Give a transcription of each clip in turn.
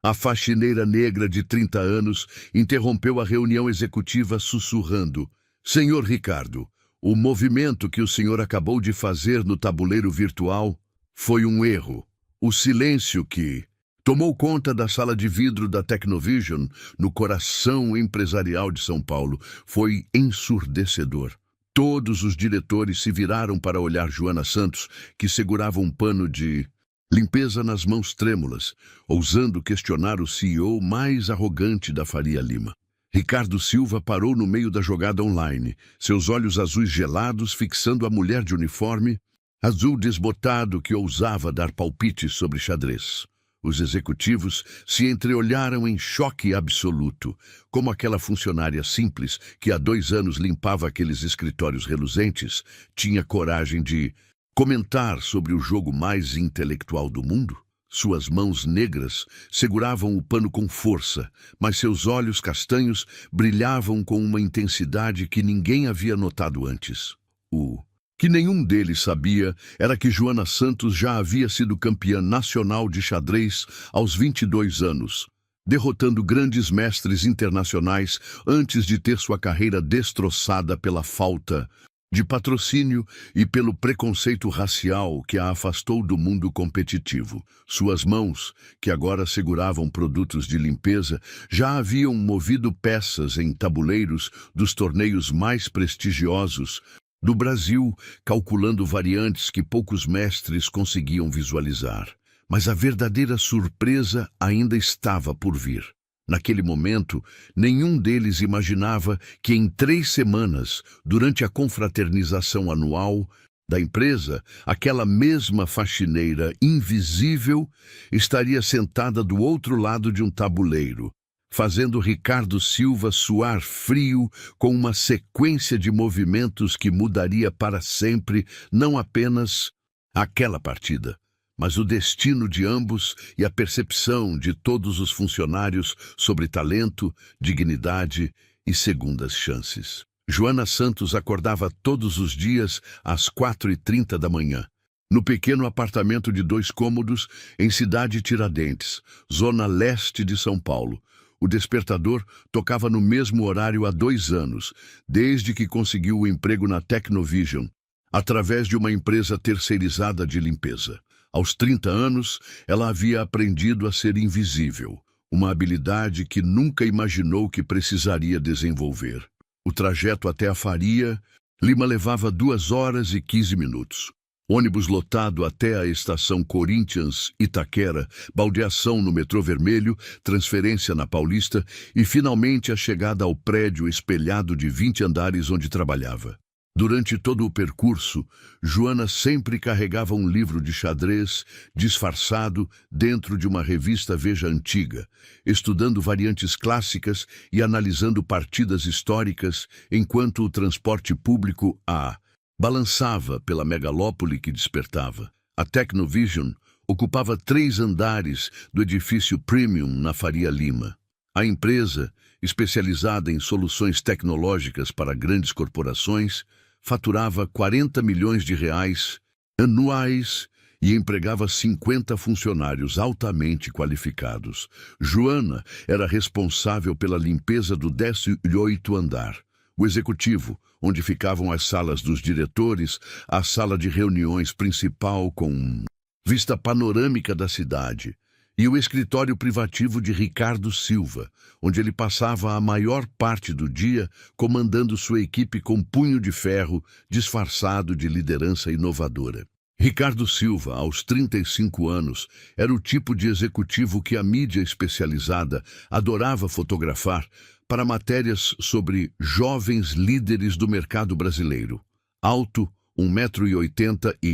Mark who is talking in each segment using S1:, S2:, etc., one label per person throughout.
S1: A faxineira negra de 30 anos interrompeu a reunião executiva sussurrando: Senhor Ricardo, o movimento que o senhor acabou de fazer no tabuleiro virtual foi um erro. O silêncio que tomou conta da sala de vidro da Tecnovision, no coração empresarial de São Paulo, foi ensurdecedor. Todos os diretores se viraram para olhar Joana Santos, que segurava um pano de limpeza nas mãos trêmulas, ousando questionar o CEO mais arrogante da Faria Lima. Ricardo Silva parou no meio da jogada online, seus olhos azuis gelados fixando a mulher de uniforme, azul desbotado que ousava dar palpites sobre xadrez. Os executivos se entreolharam em choque absoluto, como aquela funcionária simples que há 2 anos limpava aqueles escritórios reluzentes tinha coragem de comentar sobre o jogo mais intelectual do mundo. Suas mãos negras seguravam o pano com força, mas seus olhos castanhos brilhavam com uma intensidade que ninguém havia notado antes. O que nenhum deles sabia era que Joana Santos já havia sido campeã nacional de xadrez aos 22 anos, derrotando grandes mestres internacionais antes de ter sua carreira destroçada pela falta de patrocínio e pelo preconceito racial que a afastou do mundo competitivo. Suas mãos, que agora seguravam produtos de limpeza, já haviam movido peças em tabuleiros dos torneios mais prestigiosos do Brasil, calculando variantes que poucos mestres conseguiam visualizar. Mas a verdadeira surpresa ainda estava por vir. Naquele momento, nenhum deles imaginava que em 3 semanas, durante a confraternização anual da empresa, aquela mesma faxineira invisível estaria sentada do outro lado de um tabuleiro, fazendo Ricardo Silva suar frio com uma sequência de movimentos que mudaria para sempre não apenas aquela partida, mas o destino de ambos e a percepção de todos os funcionários sobre talento, dignidade e segundas chances. Joana Santos acordava todos os dias às 4h30 da manhã, no pequeno apartamento de 2 cômodos em Cidade Tiradentes, zona leste de São Paulo. O despertador tocava no mesmo horário há 2 anos, desde que conseguiu o emprego na Tecnovision, através de uma empresa terceirizada de limpeza. Aos 30 anos, ela havia aprendido a ser invisível, uma habilidade que nunca imaginou que precisaria desenvolver. O trajeto até a Faria Lima levava 2 horas e 15 minutos. Ônibus lotado até a estação Corinthians, Itaquera, baldeação no metrô vermelho, transferência na Paulista e finalmente a chegada ao prédio espelhado de 20 andares onde trabalhava. Durante todo o percurso, Joana sempre carregava um livro de xadrez disfarçado dentro de uma revista Veja antiga, estudando variantes clássicas e analisando partidas históricas enquanto o transporte público a balançava pela megalópole que despertava. A Tecnovision ocupava 3 andares do edifício Premium na Faria Lima. A empresa, especializada em soluções tecnológicas para grandes corporações, faturava 40 milhões de reais anuais e empregava 50 funcionários altamente qualificados. Joana era responsável pela limpeza do 18º andar. O executivo, onde ficavam as salas dos diretores, a sala de reuniões principal com vista panorâmica da cidade, e o escritório privativo de Ricardo Silva, onde ele passava a maior parte do dia comandando sua equipe com punho de ferro, disfarçado de liderança inovadora. Ricardo Silva, aos 35 anos, era o tipo de executivo que a mídia especializada adorava fotografar para matérias sobre jovens líderes do mercado brasileiro. Alto, 1,85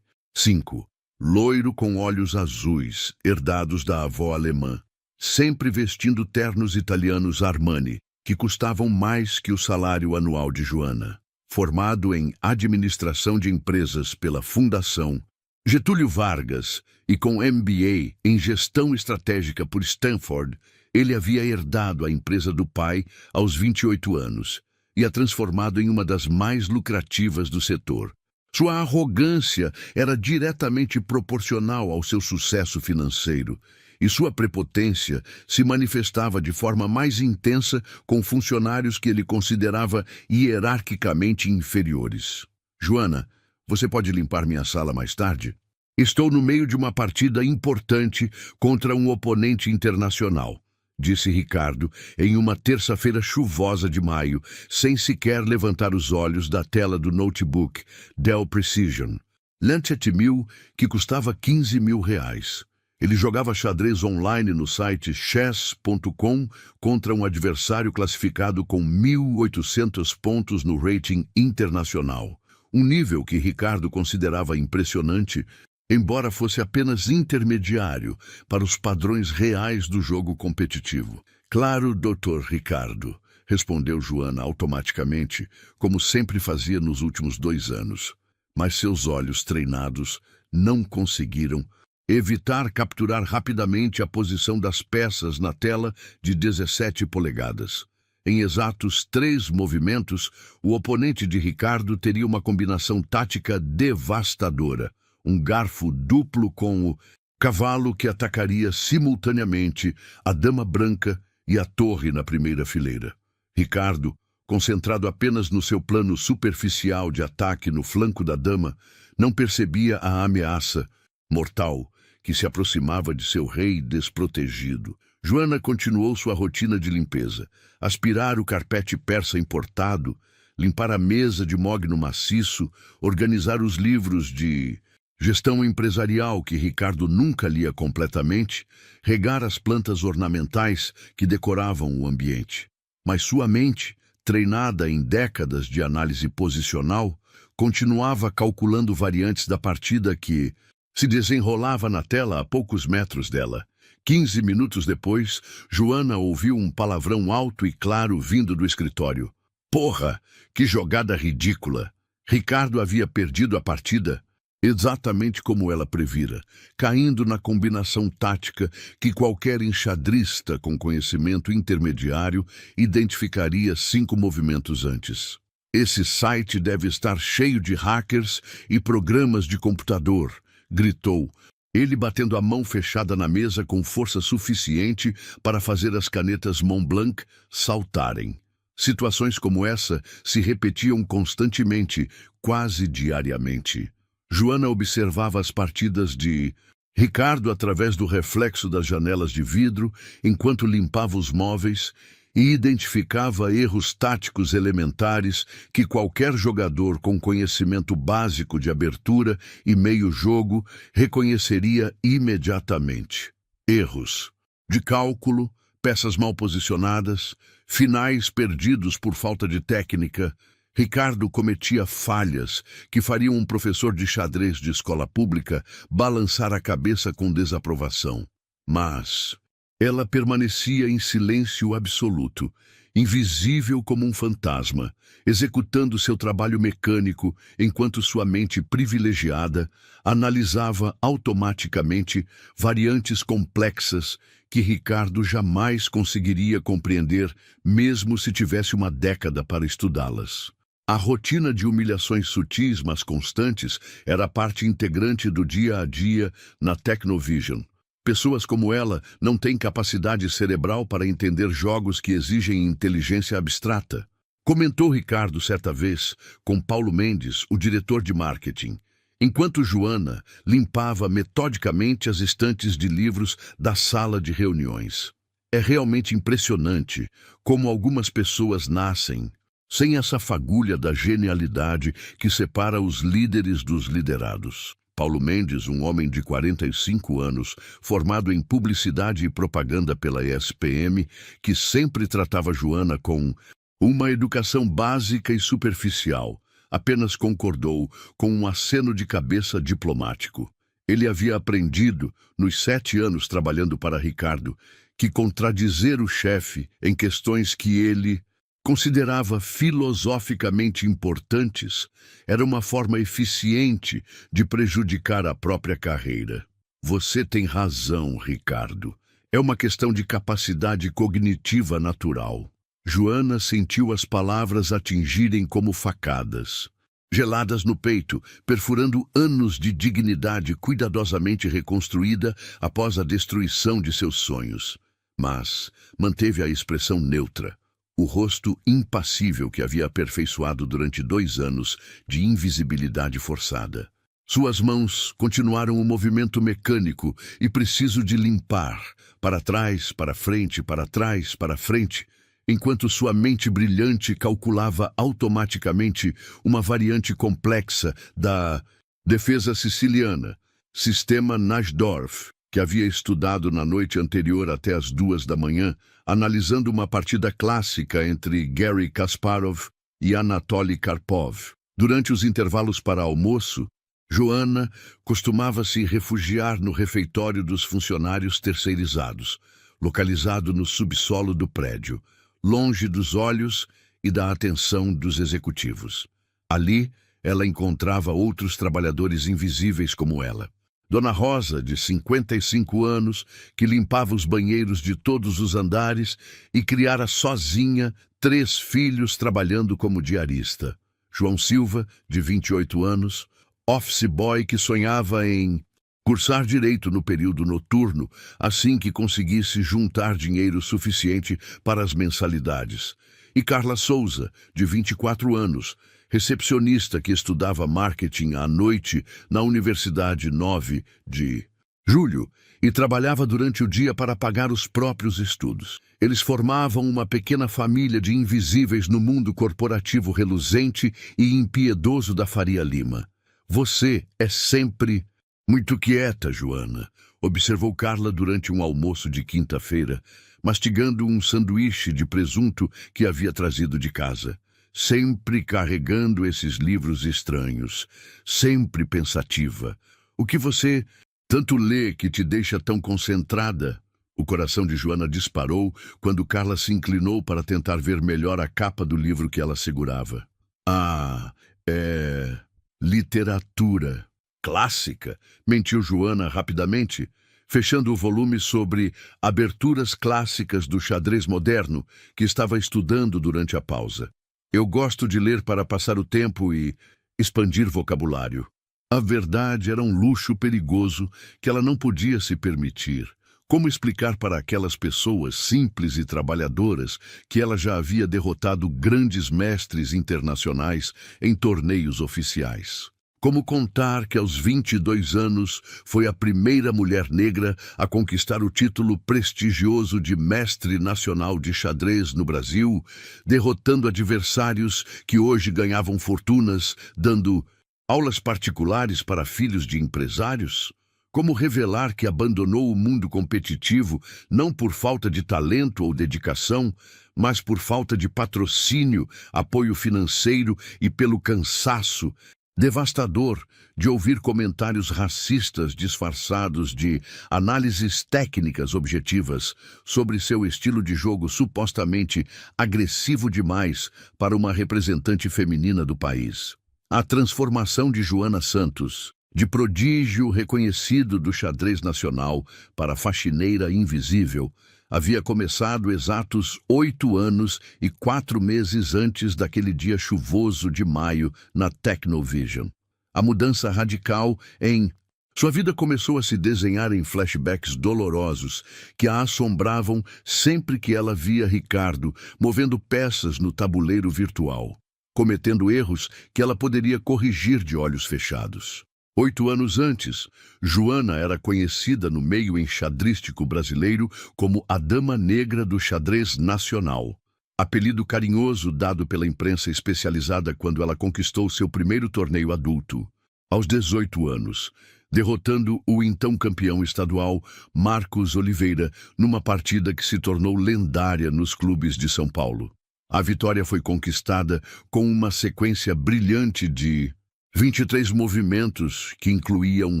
S1: m. Loiro com olhos azuis, herdados da avó alemã. Sempre vestindo ternos italianos Armani, que custavam mais que o salário anual de Joana. Formado em administração de empresas pela Fundação Getúlio Vargas e com MBA em gestão estratégica por Stanford, ele havia herdado a empresa do pai aos 28 anos e a transformado em uma das mais lucrativas do setor. Sua arrogância era diretamente proporcional ao seu sucesso financeiro, e sua prepotência se manifestava de forma mais intensa com funcionários que ele considerava hierarquicamente inferiores. Joana, você pode limpar minha sala mais tarde? Estou no meio de uma partida importante contra um oponente internacional, disse Ricardo em uma terça-feira chuvosa de maio, sem sequer levantar os olhos da tela do notebook Dell Precision Lancet 1000, que custava R$ 15.000. Ele jogava xadrez online no site chess.com contra um adversário classificado com 1.800 pontos no rating internacional, um nível que Ricardo considerava impressionante, embora fosse apenas intermediário para os padrões reais do jogo competitivo. Claro, Dr. Ricardo, respondeu Joana automaticamente, como sempre fazia nos últimos 2 anos. Mas seus olhos treinados não conseguiram evitar capturar rapidamente a posição das peças na tela de 17 polegadas. Em exatos 3 movimentos, o oponente de Ricardo teria uma combinação tática devastadora. Um garfo duplo com o cavalo que atacaria simultaneamente a dama branca e a torre na primeira fileira. Ricardo, concentrado apenas no seu plano superficial de ataque no flanco da dama, não percebia a ameaça mortal que se aproximava de seu rei desprotegido. Joana continuou sua rotina de limpeza, aspirar o carpete persa importado, limpar a mesa de mogno maciço, organizar os livros de gestão empresarial que Ricardo nunca lia completamente, regar as plantas ornamentais que decoravam o ambiente. Mas sua mente, treinada em décadas de análise posicional, continuava calculando variantes da partida que se desenrolava na tela a poucos metros dela. 15 minutos depois, Joana ouviu um palavrão alto e claro vindo do escritório. Porra, que jogada ridícula! Ricardo havia perdido a partida, exatamente como ela previra, caindo na combinação tática que qualquer enxadrista com conhecimento intermediário identificaria 5 movimentos antes. Esse site deve estar cheio de hackers e programas de computador, gritou, ele batendo a mão fechada na mesa com força suficiente para fazer as canetas Montblanc saltarem. Situações como essa se repetiam constantemente, quase diariamente. Joana observava as partidas de Ricardo através do reflexo das janelas de vidro, enquanto limpava os móveis, e identificava erros táticos elementares que qualquer jogador com conhecimento básico de abertura e meio-jogo reconheceria imediatamente. Erros de cálculo, peças mal posicionadas, finais perdidos por falta de técnica. Ricardo cometia falhas que fariam um professor de xadrez de escola pública balançar a cabeça com desaprovação. Mas ela permanecia em silêncio absoluto, invisível como um fantasma, executando seu trabalho mecânico enquanto sua mente privilegiada analisava automaticamente variantes complexas que Ricardo jamais conseguiria compreender, mesmo se tivesse uma década para estudá-las. A rotina de humilhações sutis, mas constantes, era parte integrante do dia a dia na Technovision. Pessoas como ela não têm capacidade cerebral para entender jogos que exigem inteligência abstrata. Comentou Ricardo certa vez com Paulo Mendes, o diretor de marketing, enquanto Joana limpava metodicamente as estantes de livros da sala de reuniões. É realmente impressionante como algumas pessoas nascem sem essa fagulha da genialidade que separa os líderes dos liderados. Paulo Mendes, um homem de 45 anos, formado em publicidade e propaganda pela ESPM, que sempre tratava Joana com uma educação básica e superficial, apenas concordou com um aceno de cabeça diplomático. Ele havia aprendido, nos 7 anos trabalhando para Ricardo, que contradizer o chefe em questões que ele considerava filosoficamente importantes era uma forma eficiente de prejudicar a própria carreira. Você tem razão, Ricardo. É uma questão de capacidade cognitiva natural. Joana sentiu as palavras atingirem como facadas. geladas no peito, perfurando anos de dignidade cuidadosamente reconstruída após a destruição de seus sonhos. Mas manteve a expressão neutra, o rosto impassível que havia aperfeiçoado durante 2 anos de invisibilidade forçada. Suas mãos continuaram o movimento mecânico e preciso de limpar, para trás, para frente, para trás, para frente, enquanto sua mente brilhante calculava automaticamente uma variante complexa da defesa siciliana, sistema Najdorf, que havia estudado na noite anterior até as 2 da manhã, analisando uma partida clássica entre Garry Kasparov e Anatoly Karpov. Durante os intervalos para almoço, Joanna costumava se refugiar no refeitório dos funcionários terceirizados, localizado no subsolo do prédio, longe dos olhos e da atenção dos executivos. Ali, ela encontrava outros trabalhadores invisíveis como ela. Dona Rosa, de 55 anos, que limpava os banheiros de todos os andares e criara sozinha 3 filhos trabalhando como diarista. João Silva, de 28 anos, office boy que sonhava em cursar direito no período noturno, assim que conseguisse juntar dinheiro suficiente para as mensalidades. E Carla Souza, de 24 anos, recepcionista que estudava marketing à noite na Universidade 9 de Julho e trabalhava durante o dia para pagar os próprios estudos. Eles formavam uma pequena família de invisíveis no mundo corporativo reluzente e impiedoso da Faria Lima. Você é sempre muito quieta, Joana, observou Carla durante um almoço de quinta-feira, mastigando um sanduíche de presunto que havia trazido de casa. Sempre carregando esses livros estranhos, sempre pensativa. O que você tanto lê que te deixa tão concentrada? O coração de Joana disparou quando Carla se inclinou para tentar ver melhor a capa do livro que ela segurava. Ah, é literatura clássica, mentiu Joana rapidamente, fechando o volume sobre aberturas clássicas do xadrez moderno que estava estudando durante a pausa. Eu gosto de ler para passar o tempo e expandir vocabulário. A verdade era um luxo perigoso que ela não podia se permitir. Como explicar para aquelas pessoas simples e trabalhadoras que ela já havia derrotado grandes mestres internacionais em torneios oficiais? Como contar que aos 22 anos foi a primeira mulher negra a conquistar o título prestigioso de mestre nacional de xadrez no Brasil, derrotando adversários que hoje ganhavam fortunas, dando aulas particulares para filhos de empresários? Como revelar que abandonou o mundo competitivo não por falta de talento ou dedicação, mas por falta de patrocínio, apoio financeiro e pelo cansaço devastador de ouvir comentários racistas disfarçados de análises técnicas objetivas sobre seu estilo de jogo supostamente agressivo demais para uma representante feminina do país? A transformação de Joana Santos, de prodígio reconhecido do xadrez nacional para faxineira invisível, havia começado exatos 8 anos e 4 meses antes daquele dia chuvoso de maio na Technovision. A mudança radical em sua vida começou a se desenhar em flashbacks dolorosos que a assombravam sempre que ela via Ricardo movendo peças no tabuleiro virtual, cometendo erros que ela poderia corrigir de olhos fechados. 8 anos antes, Joana era conhecida no meio enxadrístico brasileiro como a Dama Negra do Xadrez Nacional, apelido carinhoso dado pela imprensa especializada quando ela conquistou seu primeiro torneio adulto, aos 18 anos, derrotando o então campeão estadual Marcos Oliveira numa partida que se tornou lendária nos clubes de São Paulo. A vitória foi conquistada com uma sequência brilhante de 23 movimentos que incluía um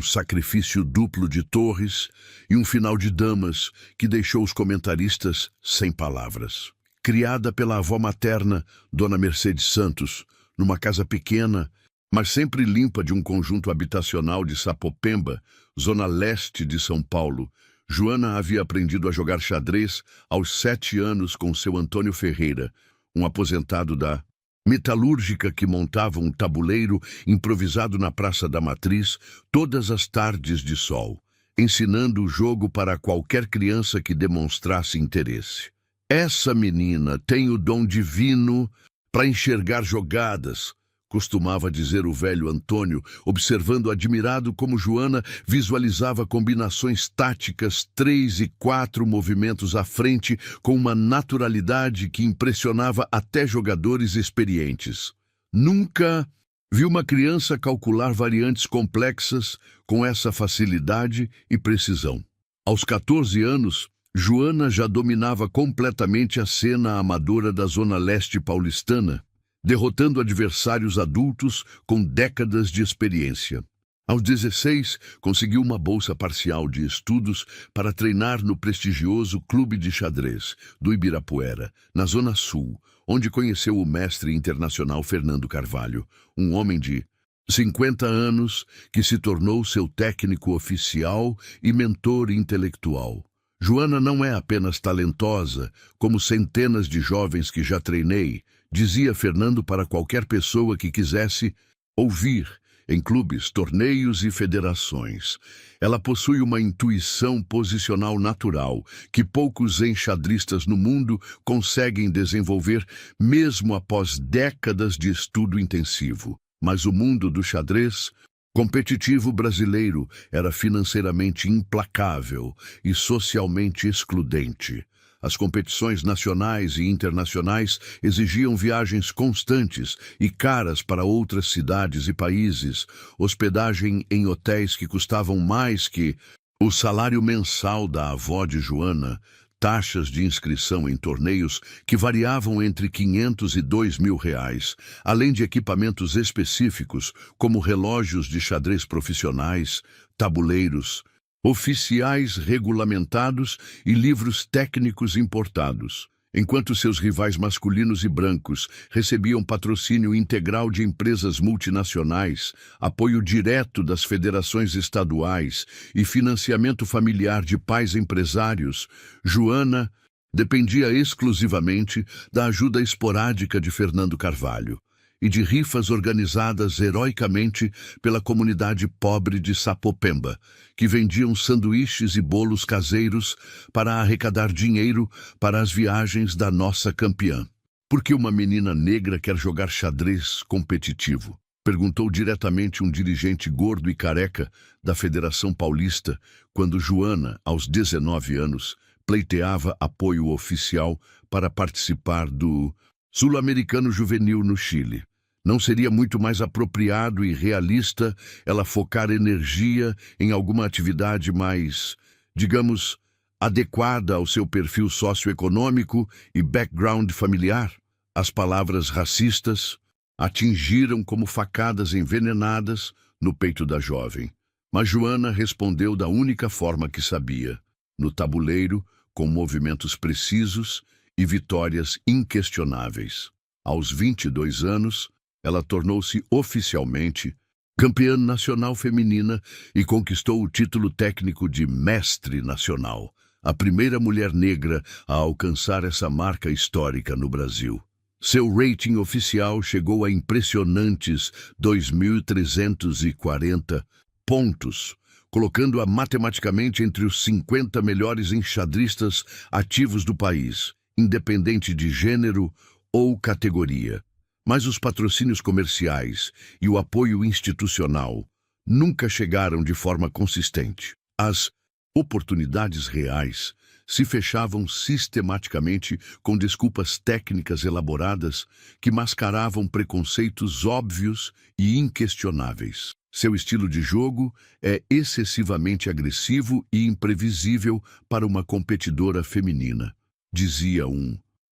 S1: sacrifício duplo de torres e um final de damas que deixou os comentaristas sem palavras. Criada pela avó materna, Dona Mercedes Santos, numa casa pequena, mas sempre limpa de um conjunto habitacional de Sapopemba, zona leste de São Paulo, Joana havia aprendido a jogar xadrez aos 7 anos com seu Antônio Ferreira, um aposentado da metalúrgica que montava um tabuleiro improvisado na Praça da Matriz todas as tardes de sol, ensinando o jogo para qualquer criança que demonstrasse interesse. Essa menina tem o dom divino para enxergar jogadas, costumava dizer o velho Antônio, observando admirado como Joana visualizava combinações táticas 3 e 4 movimentos à frente com uma naturalidade que impressionava até jogadores experientes. Nunca vi uma criança calcular variantes complexas com essa facilidade e precisão. Aos 14 anos, Joana já dominava completamente a cena amadora da Zona Leste paulistana, derrotando adversários adultos com décadas de experiência. Aos 16, conseguiu uma bolsa parcial de estudos para treinar no prestigioso Clube de Xadrez do Ibirapuera, na Zona Sul, onde conheceu o mestre internacional Fernando Carvalho, um homem de 50 anos que se tornou seu técnico oficial e mentor intelectual. Joana não é apenas talentosa, como centenas de jovens que já treinei, dizia Fernando para qualquer pessoa que quisesse ouvir em clubes, torneios e federações. Ela possui uma intuição posicional natural que poucos enxadristas no mundo conseguem desenvolver mesmo após décadas de estudo intensivo. Mas o mundo do xadrez competitivo brasileiro era financeiramente implacável e socialmente excludente. As competições nacionais e internacionais exigiam viagens constantes e caras para outras cidades e países, hospedagem em hotéis que custavam mais que o salário mensal da avó de Joana, taxas de inscrição em torneios que variavam entre R$ 500 e R$ 2.000, além de equipamentos específicos como relógios de xadrez profissionais, tabuleiros, oficiais regulamentados e livros técnicos importados, enquanto seus rivais masculinos e brancos recebiam patrocínio integral de empresas multinacionais, apoio direto das federações estaduais e financiamento familiar de pais empresários. Joana dependia exclusivamente da ajuda esporádica de Fernando Carvalho e de rifas organizadas heroicamente pela comunidade pobre de Sapopemba, que vendiam sanduíches e bolos caseiros para arrecadar dinheiro para as viagens da nossa campeã. Por que uma menina negra quer jogar xadrez competitivo? Perguntou diretamente um dirigente gordo e careca da Federação Paulista, quando Joana, aos 19 anos, pleiteava apoio oficial para participar do Sul-Americano Juvenil no Chile. Não seria muito mais apropriado e realista ela focar energia em alguma atividade mais, digamos, adequada ao seu perfil socioeconômico e background familiar? As palavras racistas atingiram como facadas envenenadas no peito da jovem. Mas Joana respondeu da única forma que sabia, no tabuleiro, com movimentos precisos e vitórias inquestionáveis. Aos 22 anos, ela tornou-se oficialmente campeã nacional feminina e conquistou o título técnico de mestre nacional, a primeira mulher negra a alcançar essa marca histórica no Brasil. Seu rating oficial chegou a impressionantes 2.340 pontos, colocando-a matematicamente entre os 50 melhores enxadristas ativos do país, independente de gênero ou categoria. Mas os patrocínios comerciais e o apoio institucional nunca chegaram de forma consistente. As oportunidades reais se fechavam sistematicamente com desculpas técnicas elaboradas que mascaravam preconceitos óbvios e inquestionáveis. Seu estilo de jogo é excessivamente agressivo e imprevisível para uma competidora feminina, dizia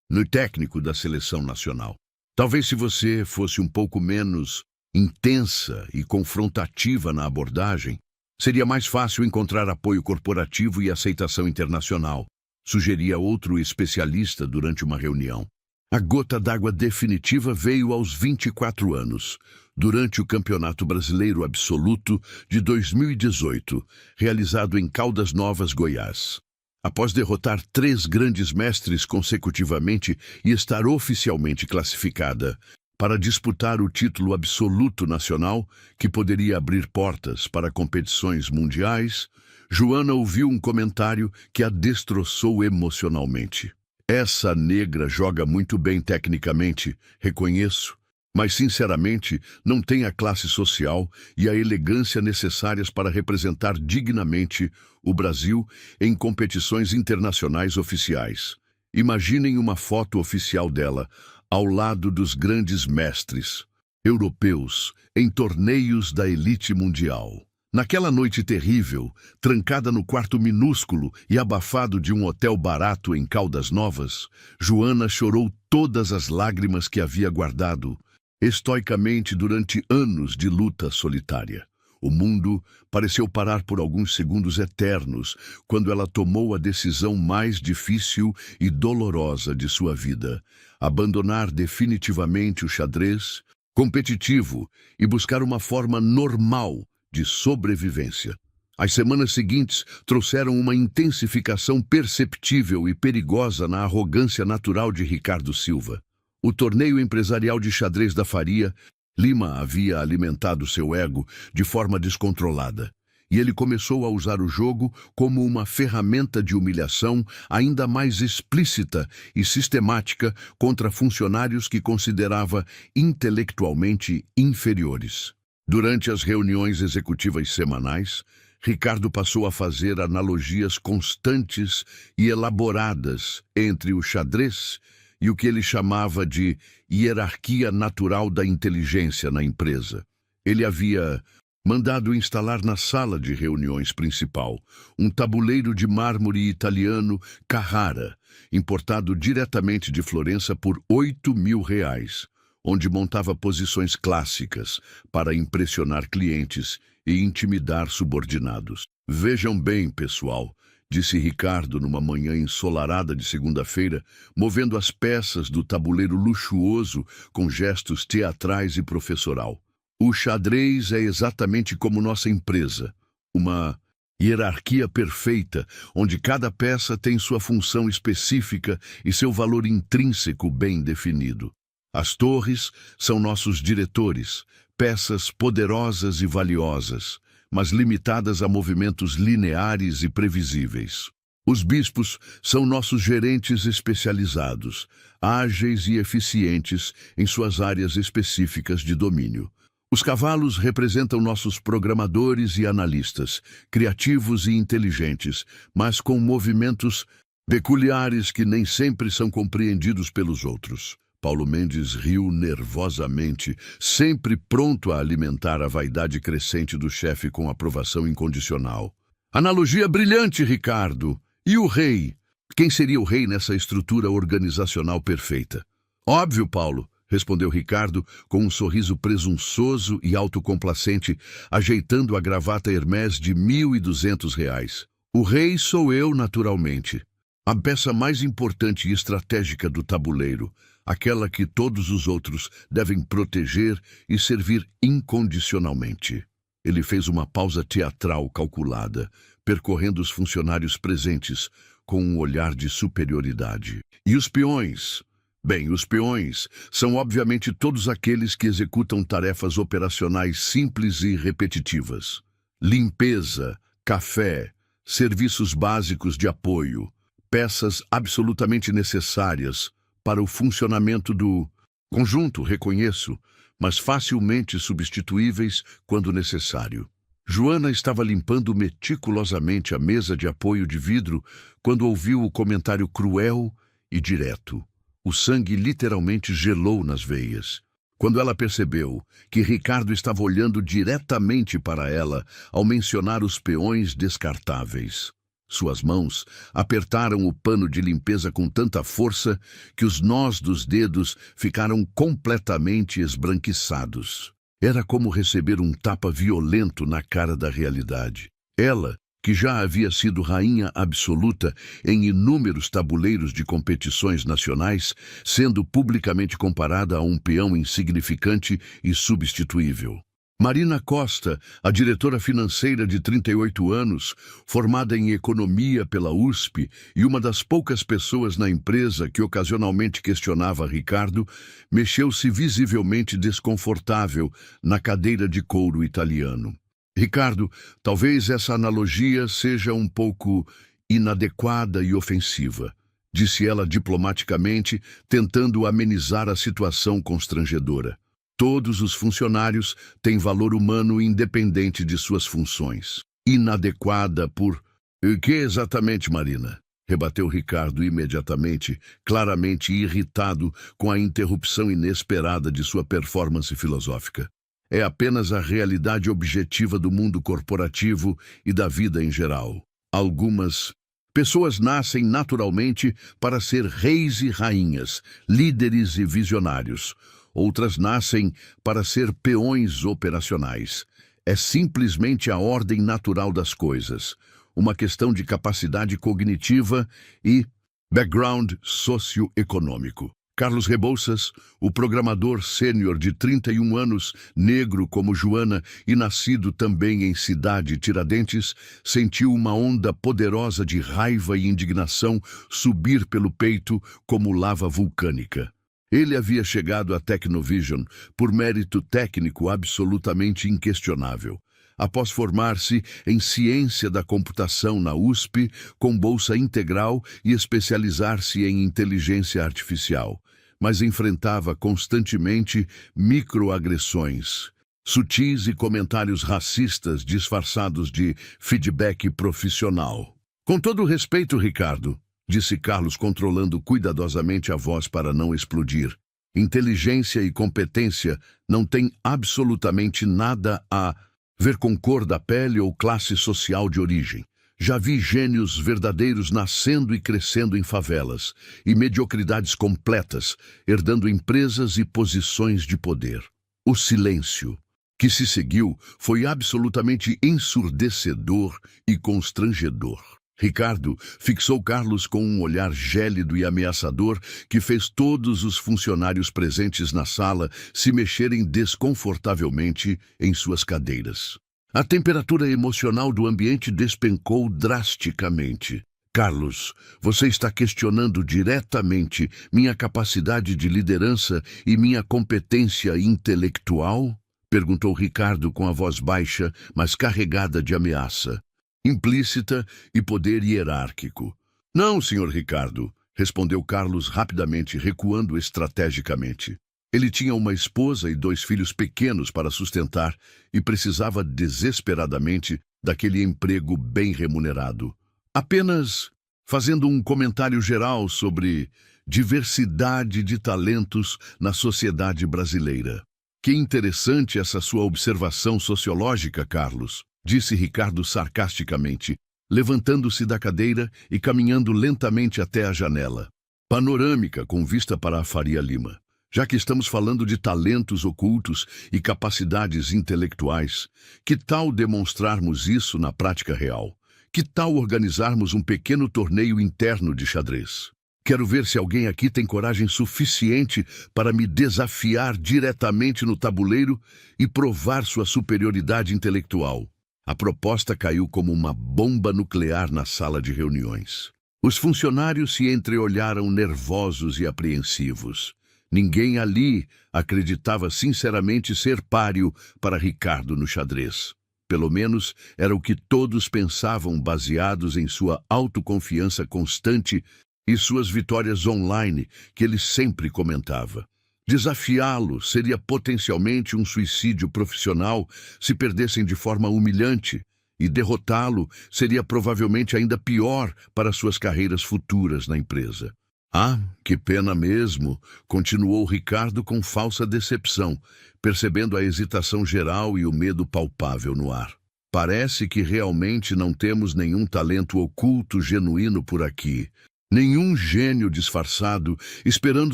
S1: no técnico da seleção nacional. Talvez se você fosse um pouco menos intensa e confrontativa na abordagem, seria mais fácil encontrar apoio corporativo e aceitação internacional, sugeria outro especialista durante uma reunião. A gota d'água definitiva veio aos 24 anos, durante o Campeonato Brasileiro Absoluto de 2018, realizado em Caldas Novas, Goiás. Após derrotar 3 grandes mestres consecutivamente e estar oficialmente classificada, para disputar o título absoluto nacional, que poderia abrir portas para competições mundiais, Joana ouviu um comentário que a destroçou emocionalmente. Essa negra joga muito bem tecnicamente, reconheço, mas sinceramente não tem a classe social e a elegância necessárias para representar dignamente o Brasil em competições internacionais oficiais. Imaginem uma foto oficial dela, ao lado dos grandes mestres europeus em torneios da elite mundial. Naquela noite terrível, trancada no quarto minúsculo e abafado de um hotel barato em Caldas Novas, Joana chorou todas as lágrimas que havia guardado estoicamente durante anos de luta solitária. O mundo pareceu parar por alguns segundos eternos quando ela tomou a decisão mais difícil e dolorosa de sua vida: abandonar definitivamente o xadrez competitivo e buscar uma forma normal de sobrevivência. As semanas seguintes trouxeram uma intensificação perceptível e perigosa na arrogância natural de Ricardo Silva. O torneio empresarial de xadrez da Faria Lima havia alimentado seu ego de forma descontrolada, e ele começou a usar o jogo como uma ferramenta de humilhação ainda mais explícita e sistemática contra funcionários que considerava intelectualmente inferiores. Durante as reuniões executivas semanais, Ricardo passou a fazer analogias constantes e elaboradas entre o xadrez e o que ele chamava de hierarquia natural da inteligência na empresa. Ele havia mandado instalar na sala de reuniões principal um tabuleiro de mármore italiano Carrara, importado diretamente de Florença por R$ 8.000, onde montava posições clássicas para impressionar clientes e intimidar subordinados. Vejam bem, pessoal, disse Ricardo numa manhã ensolarada de segunda-feira, movendo as peças do tabuleiro luxuoso com gestos teatrais e professoral. O xadrez é exatamente como nossa empresa, uma hierarquia perfeita, onde cada peça tem sua função específica e seu valor intrínseco bem definido. As torres são nossos diretores, peças poderosas e valiosas, mas limitadas a movimentos lineares e previsíveis. Os bispos são nossos gerentes especializados, ágeis e eficientes em suas áreas específicas de domínio. Os cavalos representam nossos programadores e analistas, criativos e inteligentes, mas com movimentos peculiares que nem sempre são compreendidos pelos outros. Paulo Mendes riu nervosamente, sempre pronto a alimentar a vaidade crescente do chefe com aprovação incondicional. Analogia brilhante, Ricardo. E o rei? Quem seria o rei nessa estrutura organizacional perfeita? Óbvio, Paulo, respondeu Ricardo com um sorriso presunçoso e autocomplacente, ajeitando a gravata Hermès de R$ 1.200. O rei sou eu, naturalmente. A peça mais importante e estratégica do tabuleiro, aquela que todos os outros devem proteger e servir incondicionalmente. Ele fez uma pausa teatral calculada, percorrendo os funcionários presentes com um olhar de superioridade. E os peões? Bem, os peões são obviamente todos aqueles que executam tarefas operacionais simples e repetitivas. Limpeza, café, serviços básicos de apoio, peças absolutamente necessárias para o funcionamento do conjunto, reconheço, mas facilmente substituíveis quando necessário. Joana estava limpando meticulosamente a mesa de apoio de vidro quando ouviu o comentário cruel e direto. O sangue literalmente gelou nas veias. Quando ela percebeu que Ricardo estava olhando diretamente para ela ao mencionar os peões descartáveis. Suas mãos apertaram o pano de limpeza com tanta força que os nós dos dedos ficaram completamente esbranquiçados. Era como receber um tapa violento na cara da realidade. Ela, que já havia sido rainha absoluta em inúmeros tabuleiros de competições nacionais, sendo publicamente comparada a um peão insignificante e substituível. Marina Costa, a diretora financeira de 38 anos, formada em economia pela USP e uma das poucas pessoas na empresa que ocasionalmente questionava Ricardo, mexeu-se visivelmente desconfortável na cadeira de couro italiano. Ricardo, talvez essa analogia seja um pouco inadequada e ofensiva, disse ela diplomaticamente, tentando amenizar a situação constrangedora. Todos os funcionários têm valor humano independente de suas funções. Inadequada por... O que exatamente, Marina? Rebateu Ricardo imediatamente, claramente irritado com a interrupção inesperada de sua performance filosófica. É apenas a realidade objetiva do mundo corporativo e da vida em geral. Algumas pessoas nascem naturalmente para ser reis e rainhas, líderes e visionários. Outras nascem para ser peões operacionais. É simplesmente a ordem natural das coisas, uma questão de capacidade cognitiva e background socioeconômico. Carlos Rebouças, o programador sênior de 31 anos, negro como Joana e nascido também em Cidade Tiradentes, sentiu uma onda poderosa de raiva e indignação subir pelo peito como lava vulcânica. Ele havia chegado à Tecnovision por mérito técnico absolutamente inquestionável. Após formar-se em ciência da computação na USP, com bolsa integral e especializar-se em inteligência artificial, mas enfrentava constantemente microagressões, sutis e comentários racistas disfarçados de feedback profissional. Com todo respeito, Ricardo, disse Carlos, controlando cuidadosamente a voz para não explodir. Inteligência e competência não têm absolutamente nada a ver com cor da pele ou classe social de origem. Já vi gênios verdadeiros nascendo e crescendo em favelas, e mediocridades completas, herdando empresas e posições de poder. O silêncio que se seguiu foi absolutamente ensurdecedor e constrangedor. Ricardo fixou Carlos com um olhar gélido e ameaçador que fez todos os funcionários presentes na sala se mexerem desconfortavelmente em suas cadeiras. A temperatura emocional do ambiente despencou drasticamente. Carlos, você está questionando diretamente minha capacidade de liderança e minha competência intelectual? Perguntou Ricardo com a voz baixa, mas carregada de ameaça implícita e poder hierárquico. Não, senhor Ricardo, respondeu Carlos rapidamente, recuando estrategicamente. Ele tinha uma esposa e 2 filhos pequenos para sustentar e precisava desesperadamente daquele emprego bem remunerado. Apenas fazendo um comentário geral sobre diversidade de talentos na sociedade brasileira. Que interessante essa sua observação sociológica, Carlos, disse Ricardo sarcasticamente, levantando-se da cadeira e caminhando lentamente até a janela, panorâmica com vista para a Faria Lima. Já que estamos falando de talentos ocultos e capacidades intelectuais, que tal demonstrarmos isso na prática real? Que tal organizarmos um pequeno torneio interno de xadrez? Quero ver se alguém aqui tem coragem suficiente para me desafiar diretamente no tabuleiro e provar sua superioridade intelectual. A proposta caiu como uma bomba nuclear na sala de reuniões. Os funcionários se entreolharam nervosos e apreensivos. Ninguém ali acreditava sinceramente ser páreo para Ricardo no xadrez. Pelo menos era o que todos pensavam, baseados em sua autoconfiança constante e suas vitórias online, que ele sempre comentava. Desafiá-lo seria potencialmente um suicídio profissional se perdessem de forma humilhante, e derrotá-lo seria provavelmente ainda pior para suas carreiras futuras na empresa. Ah, que pena mesmo, continuou Ricardo com falsa decepção, percebendo a hesitação geral e o medo palpável no ar. Parece que realmente não temos nenhum talento oculto genuíno por aqui. Nenhum gênio disfarçado esperando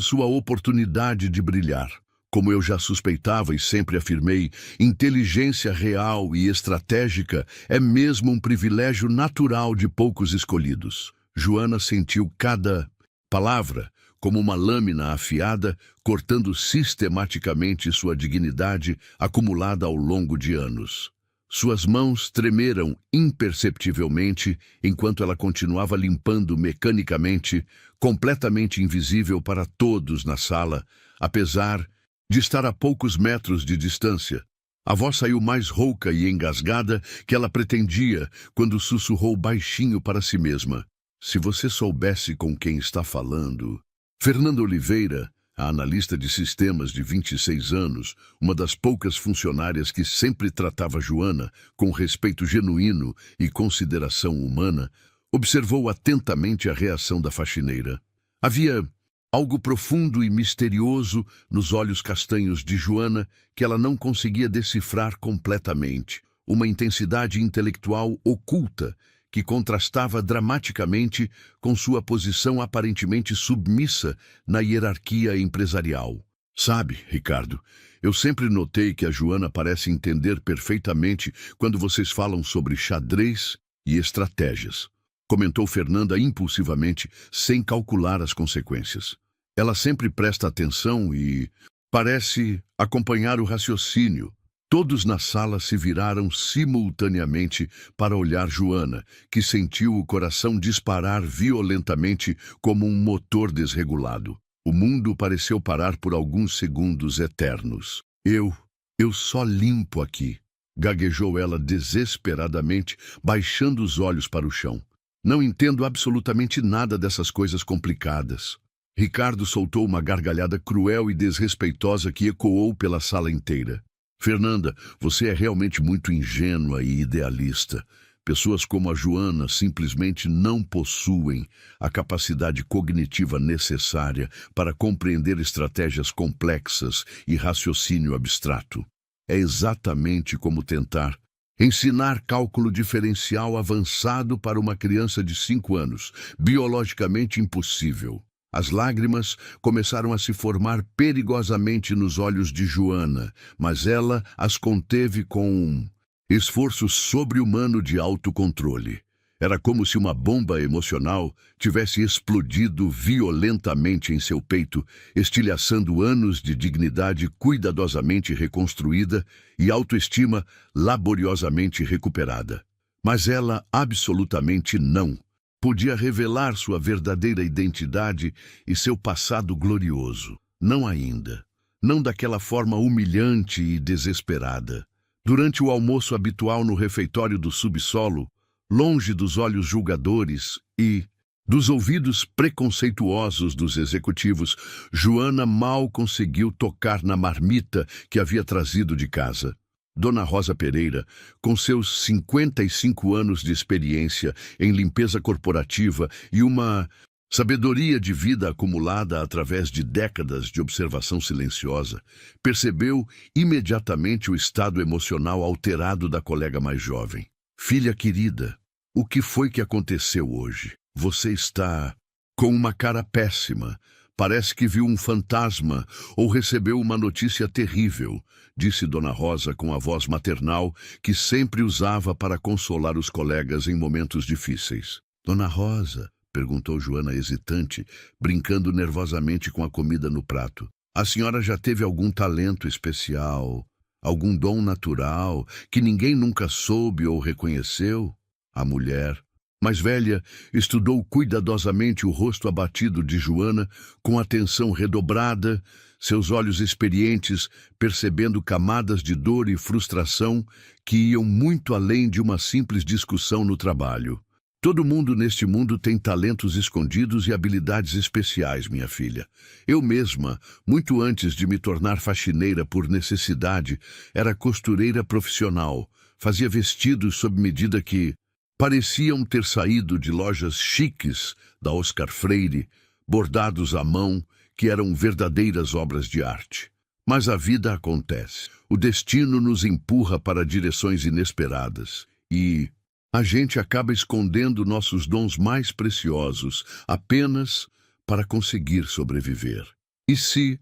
S1: sua oportunidade de brilhar. Como eu já suspeitava e sempre afirmei, inteligência real e estratégica é mesmo um privilégio natural de poucos escolhidos. Joana sentiu cada palavra como uma lâmina afiada, cortando sistematicamente sua dignidade acumulada ao longo de anos. Suas mãos tremeram imperceptivelmente enquanto ela continuava limpando mecanicamente, completamente invisível para todos na sala, apesar de estar a poucos metros de distância. A voz saiu mais rouca e engasgada que ela pretendia quando sussurrou baixinho para si mesma. Se você soubesse com quem está falando... Fernanda Oliveira, a analista de sistemas de 26 anos, uma das poucas funcionárias que sempre tratava Joana com respeito genuíno e consideração humana, observou atentamente a reação da faxineira. Havia algo profundo e misterioso nos olhos castanhos de Joana que ela não conseguia decifrar completamente. Uma intensidade intelectual oculta que contrastava dramaticamente com sua posição aparentemente submissa na hierarquia empresarial. Sabe, Ricardo, eu sempre notei que a Joana parece entender perfeitamente quando vocês falam sobre xadrez e estratégias, comentou Fernanda impulsivamente, sem calcular as consequências. Ela sempre presta atenção e parece acompanhar o raciocínio. Todos na sala se viraram simultaneamente para olhar Joana, que sentiu o coração disparar violentamente como um motor desregulado. O mundo pareceu parar por alguns segundos eternos. Eu só limpo aqui, gaguejou ela desesperadamente, baixando os olhos para o chão. Não entendo absolutamente nada dessas coisas complicadas. Ricardo soltou uma gargalhada cruel e desrespeitosa que ecoou pela sala inteira. Fernanda, você é realmente muito ingênua e idealista. Pessoas como a Joana simplesmente não possuem a capacidade cognitiva necessária para compreender estratégias complexas e raciocínio abstrato. É exatamente como tentar ensinar cálculo diferencial avançado para uma criança de 5 anos, biologicamente impossível. As lágrimas começaram a se formar perigosamente nos olhos de Joana, mas ela as conteve com um esforço sobre-humano de autocontrole. Era como se uma bomba emocional tivesse explodido violentamente em seu peito, estilhaçando anos de dignidade cuidadosamente reconstruída e autoestima laboriosamente recuperada. Mas ela absolutamente não podia revelar sua verdadeira identidade e seu passado glorioso. Não ainda. Não daquela forma humilhante e desesperada. Durante o almoço habitual no refeitório do subsolo, longe dos olhos julgadores e dos ouvidos preconceituosos dos executivos, Joana mal conseguiu tocar na marmita que havia trazido de casa. Dona Rosa Pereira, com seus 55 anos de experiência em limpeza corporativa e uma sabedoria de vida acumulada através de décadas de observação silenciosa, percebeu imediatamente o estado emocional alterado da colega mais jovem. Filha querida, o que foi que aconteceu hoje? Você está com uma cara péssima. Parece que viu um fantasma ou recebeu uma notícia terrível, disse Dona Rosa com a voz maternal que sempre usava para consolar os colegas em momentos difíceis. Dona Rosa, perguntou Joana hesitante, brincando nervosamente com a comida no prato. A senhora já teve algum talento especial, algum dom natural que ninguém nunca soube ou reconheceu? A mulher mais velha estudou cuidadosamente o rosto abatido de Joana com atenção redobrada, seus olhos experientes percebendo camadas de dor e frustração que iam muito além de uma simples discussão no trabalho. Todo mundo neste mundo tem talentos escondidos e habilidades especiais, minha filha. Eu mesma, muito antes de me tornar faxineira por necessidade, era costureira profissional, fazia vestidos sob medida que pareciam ter saído de lojas chiques da Oscar Freire, bordados à mão, que eram verdadeiras obras de arte. Mas a vida acontece. O destino nos empurra para direções inesperadas e a gente acaba escondendo nossos dons mais preciosos apenas para conseguir sobreviver. E se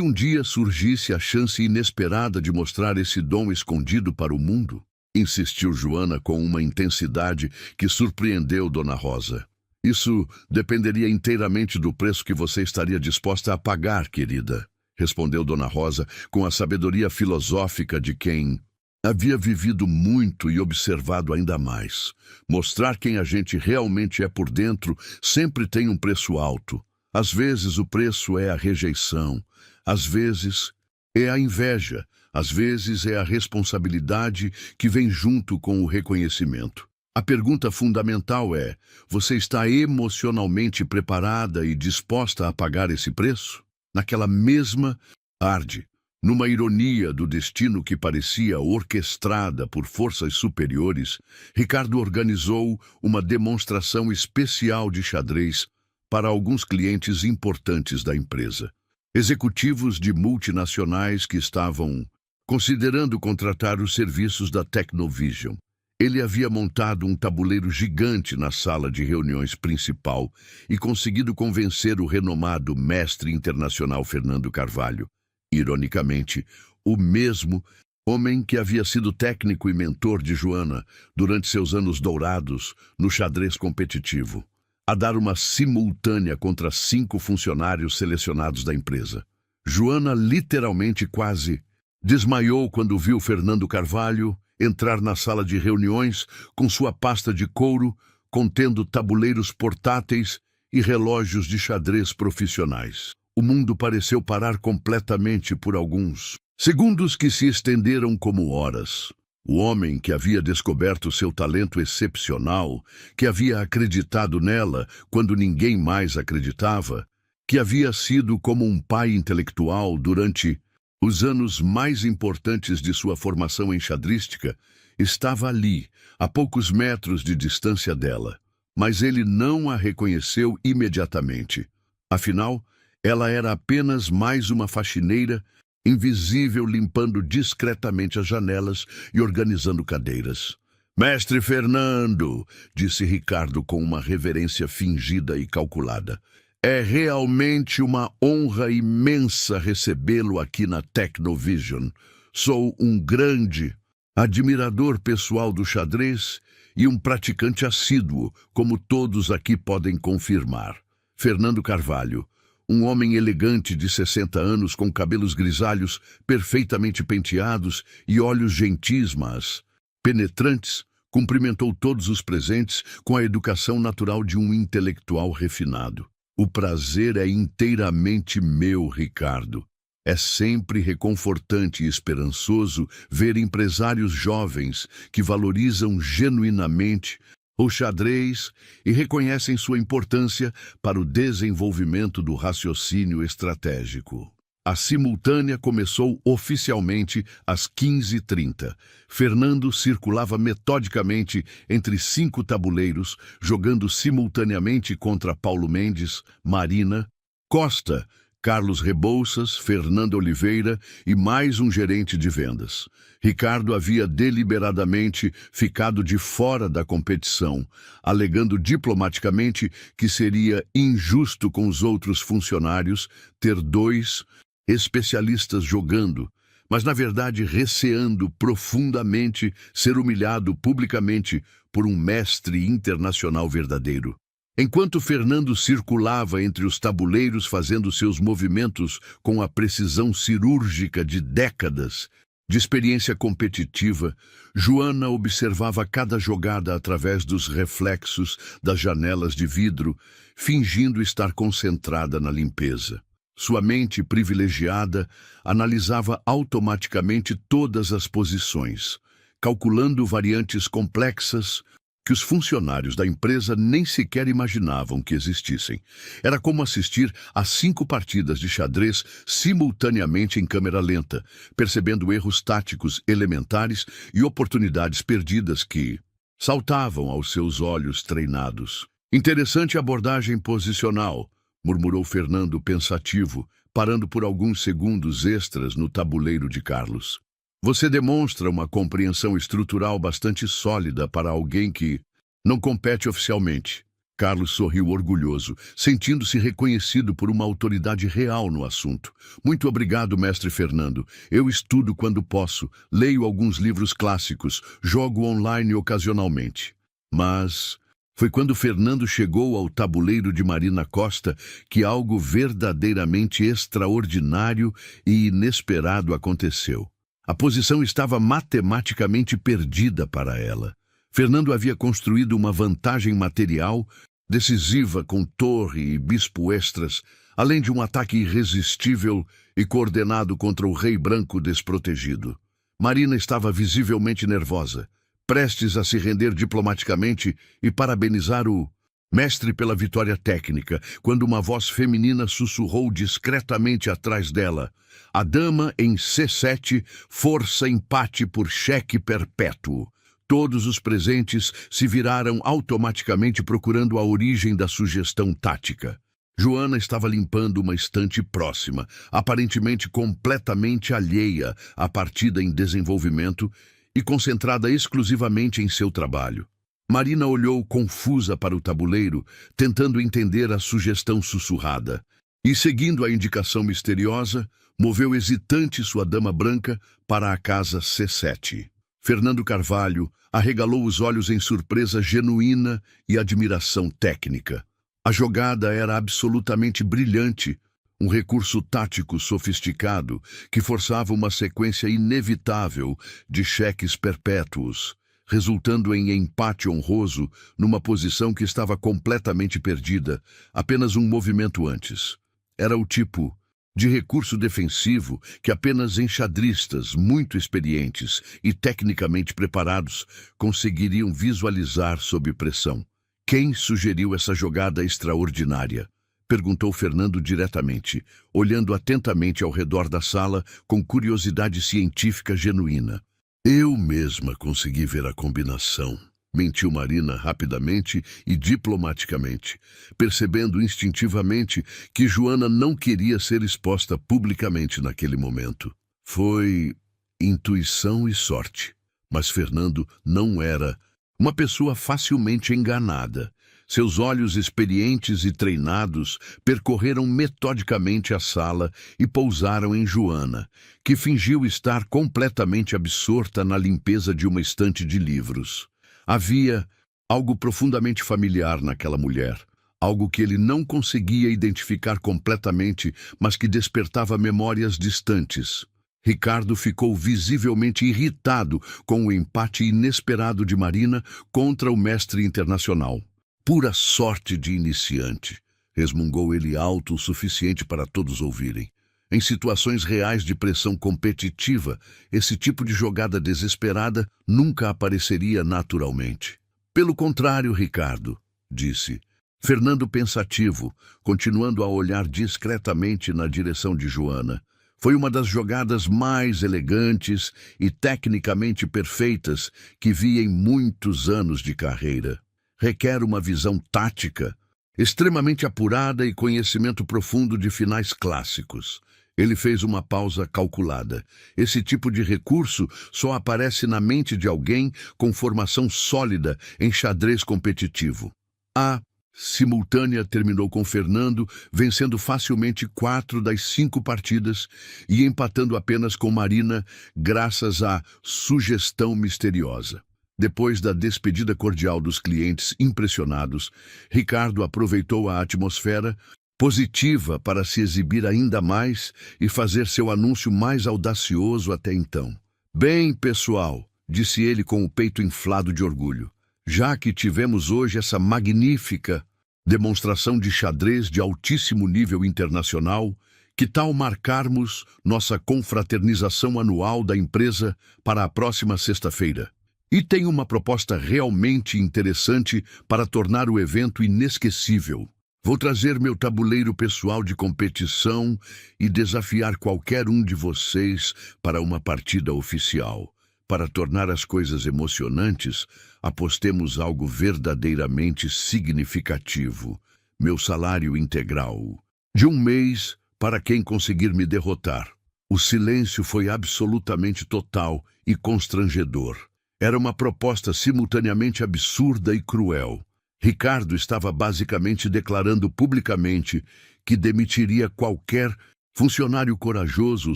S1: um dia surgisse a chance inesperada de mostrar esse dom escondido para o mundo? Insistiu Joana com uma intensidade que surpreendeu Dona Rosa. Isso dependeria inteiramente do preço que você estaria disposta a pagar, querida, respondeu Dona Rosa com a sabedoria filosófica de quem havia vivido muito e observado ainda mais. Mostrar quem a gente realmente é por dentro sempre tem um preço alto. Às vezes o preço é a rejeição, às vezes é a inveja, às vezes é a responsabilidade que vem junto com o reconhecimento. A pergunta fundamental é: você está emocionalmente preparada e disposta a pagar esse preço? Naquela mesma tarde, numa ironia do destino que parecia orquestrada por forças superiores, Ricardo organizou uma demonstração especial de xadrez para alguns clientes importantes da empresa. Executivos de multinacionais que estavam considerando contratar os serviços da Tecnovision. Ele havia montado um tabuleiro gigante na sala de reuniões principal e conseguido convencer o renomado mestre internacional Fernando Carvalho, ironicamente, o mesmo homem que havia sido técnico e mentor de Joana durante seus anos dourados no xadrez competitivo, a dar uma simultânea contra 5 funcionários selecionados da empresa. Joana literalmente quase desmaiou quando viu Fernando Carvalho entrar na sala de reuniões com sua pasta de couro contendo tabuleiros portáteis e relógios de xadrez profissionais. O mundo pareceu parar completamente por alguns segundos que se estenderam como horas. O homem que havia descoberto seu talento excepcional, que havia acreditado nela quando ninguém mais acreditava, que havia sido como um pai intelectual durante os anos mais importantes de sua formação enxadrística, estava ali, a poucos metros de distância dela. Mas ele não a reconheceu imediatamente. Afinal, ela era apenas mais uma faxineira, invisível, limpando discretamente as janelas e organizando cadeiras. «Mestre Fernando», disse Ricardo com uma reverência fingida e calculada, «é realmente uma honra imensa recebê-lo aqui na Tecnovision. Sou um grande admirador pessoal do xadrez e um praticante assíduo, como todos aqui podem confirmar. Fernando Carvalho, um homem elegante de 60 anos com cabelos grisalhos perfeitamente penteados e olhos gentis, mas penetrantes, cumprimentou todos os presentes com a educação natural de um intelectual refinado. O prazer é inteiramente meu, Ricardo. É sempre reconfortante e esperançoso ver empresários jovens que valorizam genuinamente o xadrez e reconhecem sua importância para o desenvolvimento do raciocínio estratégico. A simultânea começou oficialmente às 15h30. Fernando circulava metodicamente entre 5 tabuleiros, jogando simultaneamente contra Paulo Mendes, Marina, Costa, Carlos Rebouças, Fernando Oliveira e mais um gerente de vendas. Ricardo havia deliberadamente ficado de fora da competição, alegando diplomaticamente que seria injusto com os outros funcionários ter 2 especialistas jogando, mas na verdade receando profundamente ser humilhado publicamente por um mestre internacional verdadeiro. Enquanto Fernando circulava entre os tabuleiros fazendo seus movimentos com a precisão cirúrgica de décadas de experiência competitiva, Joana observava cada jogada através dos reflexos das janelas de vidro, fingindo estar concentrada na limpeza. Sua mente privilegiada analisava automaticamente todas as posições, calculando variantes complexas que os funcionários da empresa nem sequer imaginavam que existissem. Era como assistir a 5 partidas de xadrez simultaneamente em câmera lenta, percebendo erros táticos elementares e oportunidades perdidas que saltavam aos seus olhos treinados. Interessante abordagem posicional, murmurou Fernando pensativo, parando por alguns segundos extras no tabuleiro de Carlos. Você demonstra uma compreensão estrutural bastante sólida para alguém que não compete oficialmente. Carlos sorriu orgulhoso, sentindo-se reconhecido por uma autoridade real no assunto. Muito obrigado, mestre Fernando. Eu estudo quando posso, leio alguns livros clássicos, jogo online ocasionalmente. Mas Foi quando Fernando chegou ao tabuleiro de Marina Costa que algo verdadeiramente extraordinário e inesperado aconteceu. A posição estava matematicamente perdida para ela. Fernando havia construído uma vantagem material decisiva com torre e bispo extras, além de um ataque irresistível e coordenado contra o rei branco desprotegido. Marina estava visivelmente nervosa, prestes a se render diplomaticamente e parabenizar o mestre pela vitória técnica, quando uma voz feminina sussurrou discretamente atrás dela: "A dama em C7, força empate por cheque perpétuo." Todos os presentes se viraram automaticamente procurando a origem da sugestão tática. Joana estava limpando uma estante próxima, aparentemente completamente alheia à partida em desenvolvimento e concentrada exclusivamente em seu trabalho. Marina olhou confusa para o tabuleiro, tentando entender a sugestão sussurrada. E, seguindo a indicação misteriosa, moveu hesitante sua dama branca para a casa C7. Fernando Carvalho arregalou os olhos em surpresa genuína e admiração técnica. A jogada era absolutamente brilhante, um recurso tático sofisticado que forçava uma sequência inevitável de cheques perpétuos, resultando em empate honroso numa posição que estava completamente perdida, apenas um movimento antes. Era o tipo de recurso defensivo que apenas enxadristas muito experientes e tecnicamente preparados conseguiriam visualizar sob pressão. "Quem sugeriu essa jogada extraordinária?" perguntou Fernando diretamente, olhando atentamente ao redor da sala com curiosidade científica genuína. "Eu mesma consegui ver a combinação", mentiu Marina rapidamente e diplomaticamente, percebendo instintivamente que Joana não queria ser exposta publicamente naquele momento. Foi intuição e sorte, mas Fernando não era uma pessoa facilmente enganada. Seus olhos experientes e treinados percorreram metodicamente a sala e pousaram em Joana, que fingiu estar completamente absorta na limpeza de uma estante de livros. Havia algo profundamente familiar naquela mulher, algo que ele não conseguia identificar completamente, mas que despertava memórias distantes. Ricardo ficou visivelmente irritado com o empate inesperado de Marina contra o mestre internacional. "Pura sorte de iniciante", resmungou ele alto o suficiente para todos ouvirem. Em situações reais de pressão competitiva, esse tipo de jogada desesperada nunca apareceria naturalmente. "Pelo contrário, Ricardo", disse. Fernando pensativo, continuando a olhar discretamente na direção de Joana. Foi uma das jogadas mais elegantes e tecnicamente perfeitas que vi em muitos anos de carreira. Requer uma visão tática, extremamente apurada e conhecimento profundo de finais clássicos. Ele fez uma pausa calculada. Esse tipo de recurso só aparece na mente de alguém com formação sólida em xadrez competitivo. A simultânea terminou com Fernando vencendo facilmente 4 das 5 partidas e empatando apenas com Marina graças à sugestão misteriosa. Depois da despedida cordial dos clientes impressionados, Ricardo aproveitou a atmosfera positiva para se exibir ainda mais e fazer seu anúncio mais audacioso até então. "Bem, pessoal", disse ele com o peito inflado de orgulho, "já que tivemos hoje essa magnífica demonstração de xadrez de altíssimo nível internacional, que tal marcarmos nossa confraternização anual da empresa para a próxima sexta-feira? E tenho uma proposta realmente interessante para tornar o evento inesquecível. Vou trazer meu tabuleiro pessoal de competição e desafiar qualquer um de vocês para uma partida oficial. Para tornar as coisas emocionantes, apostemos algo verdadeiramente significativo. Meu salário integral. De 1 mês para quem conseguir me derrotar." O silêncio foi absolutamente total e constrangedor. Era uma proposta simultaneamente absurda e cruel. Ricardo estava basicamente declarando publicamente que demitiria qualquer funcionário corajoso o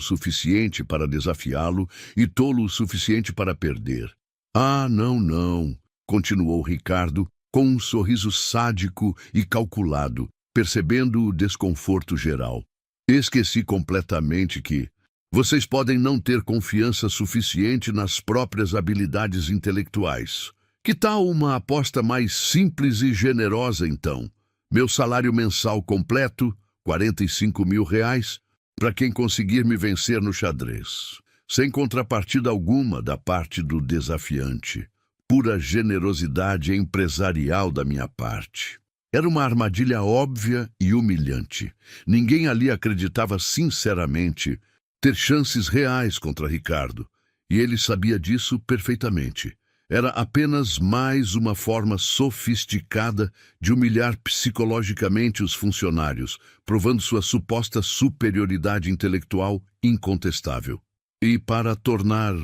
S1: suficiente para desafiá-lo e tolo o suficiente para perder. "Ah, não, não", continuou Ricardo, com um sorriso sádico e calculado, percebendo o desconforto geral. Esqueci completamente que vocês podem não ter confiança suficiente nas próprias habilidades intelectuais. Que tal uma aposta mais simples e generosa, então? Meu salário mensal completo, R$ 45.000, para quem conseguir me vencer no xadrez. Sem contrapartida alguma da parte do desafiante. Pura generosidade empresarial da minha parte. Era uma armadilha óbvia e humilhante. Ninguém ali acreditava sinceramente ter chances reais contra Ricardo, e ele sabia disso perfeitamente. Era apenas mais uma forma sofisticada de humilhar psicologicamente os funcionários, provando sua suposta superioridade intelectual incontestável. E para tornar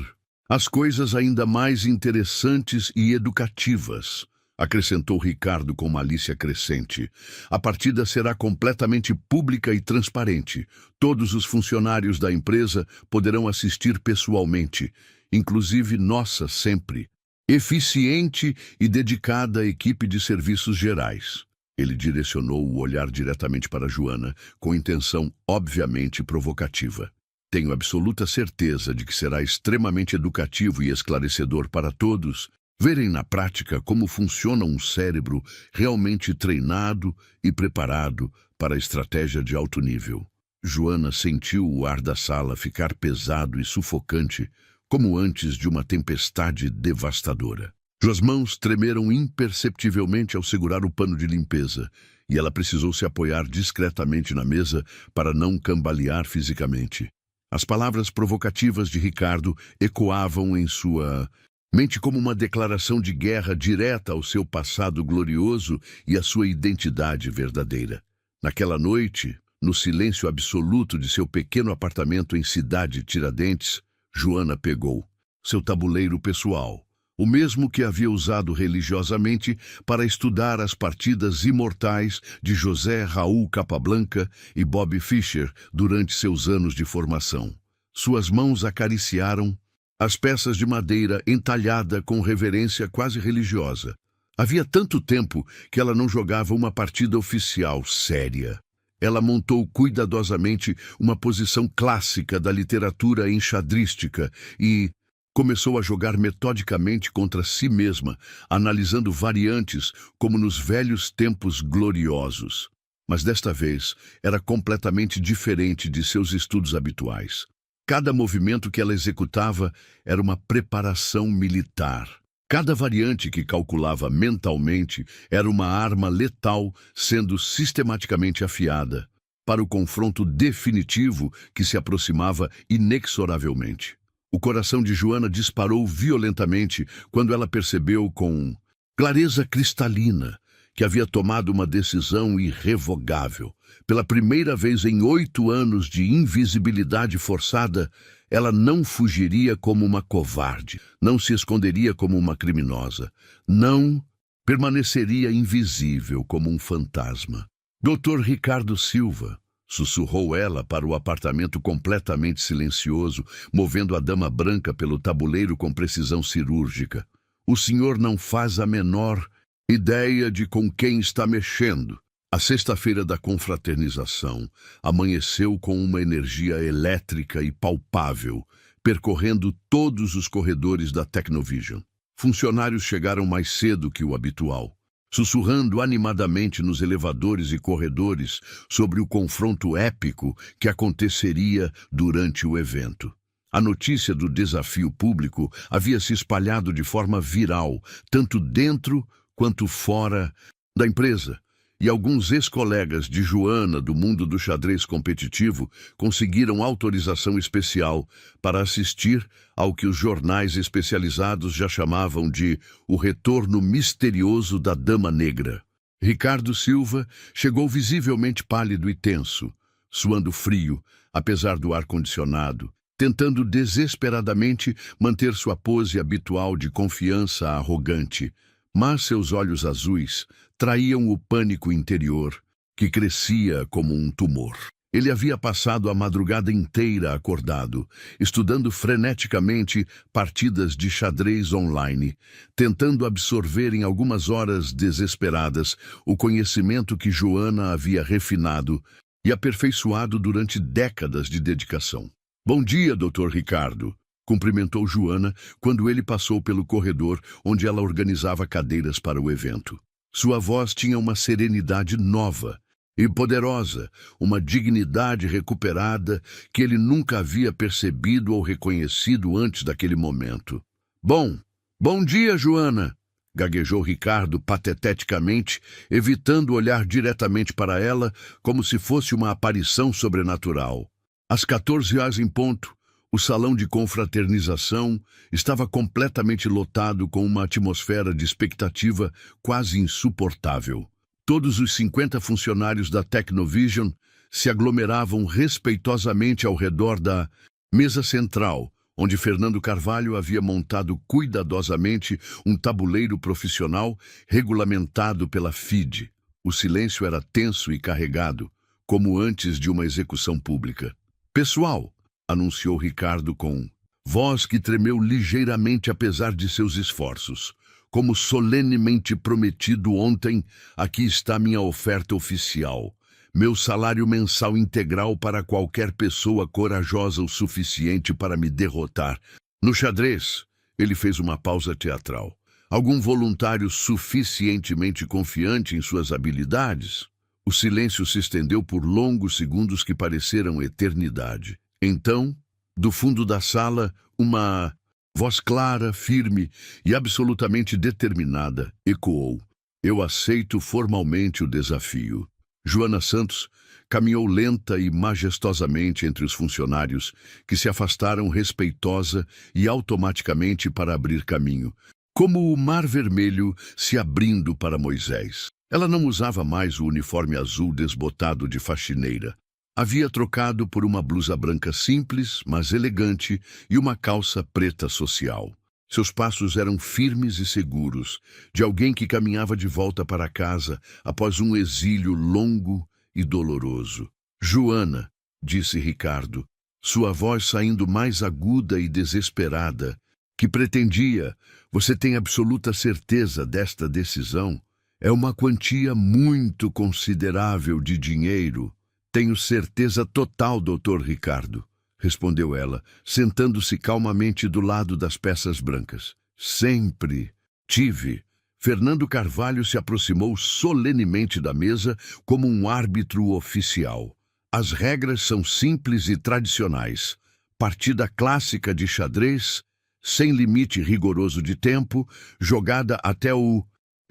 S1: as coisas ainda mais interessantes e educativas, acrescentou Ricardo com malícia crescente, a partida será completamente pública e transparente. Todos os funcionários da empresa poderão assistir pessoalmente, inclusive nossa sempre eficiente e dedicada equipe de serviços gerais. Ele direcionou o olhar diretamente para Joana, com intenção obviamente provocativa. Tenho absoluta certeza de que será extremamente educativo e esclarecedor para todos verem na prática como funciona um cérebro realmente treinado e preparado para a estratégia de alto nível. Joana sentiu o ar da sala ficar pesado e sufocante, como antes de uma tempestade devastadora. Suas mãos tremeram imperceptivelmente ao segurar o pano de limpeza, e ela precisou se apoiar discretamente na mesa para não cambalear fisicamente. As palavras provocativas de Ricardo ecoavam em sua mente como uma declaração de guerra direta ao seu passado glorioso e à sua identidade verdadeira. Naquela noite, no silêncio absoluto de seu pequeno apartamento em Cidade Tiradentes, Joana pegou seu tabuleiro pessoal, o mesmo que havia usado religiosamente para estudar as partidas imortais de José Raul Capablanca e Bob Fischer durante seus anos de formação. Suas mãos acariciaram as peças de madeira entalhada com reverência quase religiosa. Havia tanto tempo que ela não jogava uma partida oficial séria. Ela montou cuidadosamente uma posição clássica da literatura enxadrística e começou a jogar metodicamente contra si mesma, analisando variantes como nos velhos tempos gloriosos. Mas desta vez era completamente diferente de seus estudos habituais. Cada movimento que ela executava era uma preparação militar. Cada variante que calculava mentalmente era uma arma letal sendo sistematicamente afiada para o confronto definitivo que se aproximava inexoravelmente. O coração de Joana disparou violentamente quando ela percebeu com clareza cristalina que havia tomado uma decisão irrevogável. Pela primeira vez em 8 anos de invisibilidade forçada, ela não fugiria como uma covarde, não se esconderia como uma criminosa, não permaneceria invisível como um fantasma. Dr. Ricardo Silva, sussurrou ela para o apartamento completamente silencioso, movendo a dama branca pelo tabuleiro com precisão cirúrgica. O senhor não faz a menor ideia de com quem está mexendo. A sexta-feira da confraternização amanheceu com uma energia elétrica e palpável, percorrendo todos os corredores da Technovision. Funcionários chegaram mais cedo que o habitual, sussurrando animadamente nos elevadores e corredores sobre o confronto épico que aconteceria durante o evento. A notícia do desafio público havia se espalhado de forma viral, tanto dentro quanto fora da empresa, e alguns ex-colegas de Joana do mundo do xadrez competitivo conseguiram autorização especial para assistir ao que os jornais especializados já chamavam de o retorno misterioso da Dama Negra. Ricardo Silva chegou visivelmente pálido e tenso, suando frio, apesar do ar-condicionado, tentando desesperadamente manter sua pose habitual de confiança arrogante, mas seus olhos azuis traíam o pânico interior, que crescia como um tumor. Ele havia passado a madrugada inteira acordado, estudando freneticamente partidas de xadrez online, tentando absorver em algumas horas desesperadas o conhecimento que Joana havia refinado e aperfeiçoado durante décadas de dedicação. Bom dia, Dr. Ricardo, cumprimentou Joana quando ele passou pelo corredor onde ela organizava cadeiras para o evento. Sua voz tinha uma serenidade nova e poderosa, uma dignidade recuperada que ele nunca havia percebido ou reconhecido antes daquele momento. Bom dia, Joana, gaguejou Ricardo pateticamente, evitando olhar diretamente para ela como se fosse uma aparição sobrenatural. Às 14 horas em ponto, o salão de confraternização estava completamente lotado com uma atmosfera de expectativa quase insuportável. Todos os 50 funcionários da Tecnovision se aglomeravam respeitosamente ao redor da mesa central, onde Fernando Carvalho havia montado cuidadosamente um tabuleiro profissional regulamentado pela FIDE. O silêncio era tenso e carregado, como antes de uma execução pública. Pessoal, anunciou Ricardo com voz que tremeu ligeiramente apesar de seus esforços. Como solenemente prometido ontem, aqui está minha oferta oficial. Meu salário mensal integral para qualquer pessoa corajosa o suficiente para me derrotar. No xadrez, ele fez uma pausa teatral. Algum voluntário suficientemente confiante em suas habilidades? O silêncio se estendeu por longos segundos que pareceram eternidade. Então, do fundo da sala, uma voz clara, firme e absolutamente determinada ecoou. Eu aceito formalmente o desafio. Joana Santos caminhou lenta e majestosamente entre os funcionários, que se afastaram respeitosa e automaticamente para abrir caminho, como o mar vermelho se abrindo para Moisés. Ela não usava mais o uniforme azul desbotado de faxineira. Havia trocado por uma blusa branca simples, mas elegante, e uma calça preta social. Seus passos eram firmes e seguros, de alguém que caminhava de volta para casa após um exílio longo e doloroso. Joana, disse Ricardo, sua voz saindo mais aguda e desesperada, que pretendia, você tem absoluta certeza desta decisão? É uma quantia muito considerável de dinheiro. Tenho certeza total, Dr. Ricardo, respondeu ela, sentando-se calmamente do lado das peças brancas. Sempre tive. Fernando Carvalho se aproximou solenemente da mesa como um árbitro oficial. As regras são simples e tradicionais. Partida clássica de xadrez, sem limite rigoroso de tempo, jogada até o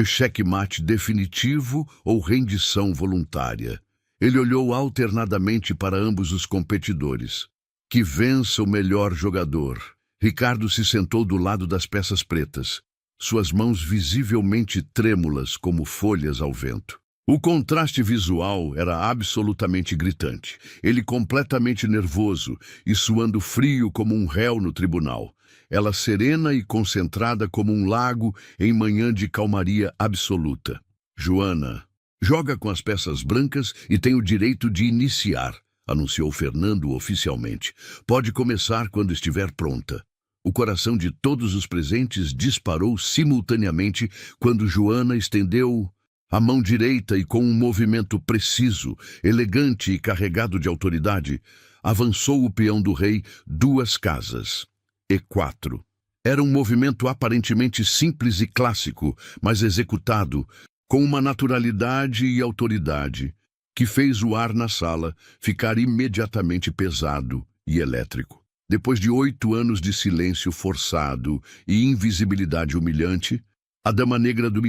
S1: checkmate definitivo ou rendição voluntária. Ele olhou alternadamente para ambos os competidores. Que vença o melhor jogador. Ricardo se sentou do lado das peças pretas, suas mãos visivelmente trêmulas como folhas ao vento. O contraste visual era absolutamente gritante. Ele completamente nervoso e suando frio como um réu no tribunal. Ela serena e concentrada como um lago em manhã de calmaria absoluta. Joana, joga com as peças brancas e tem o direito de iniciar, anunciou Fernando oficialmente. Pode começar quando estiver pronta. O coração de todos os presentes disparou simultaneamente quando Joana estendeu a mão direita e com um movimento preciso, elegante e carregado de autoridade, avançou o peão do rei 2 casas. E4. Era um movimento aparentemente simples e clássico, mas executado com uma naturalidade e autoridade que fez o ar na sala ficar imediatamente pesado e elétrico. Depois de 8 anos de silêncio forçado e invisibilidade humilhante, a dama negra do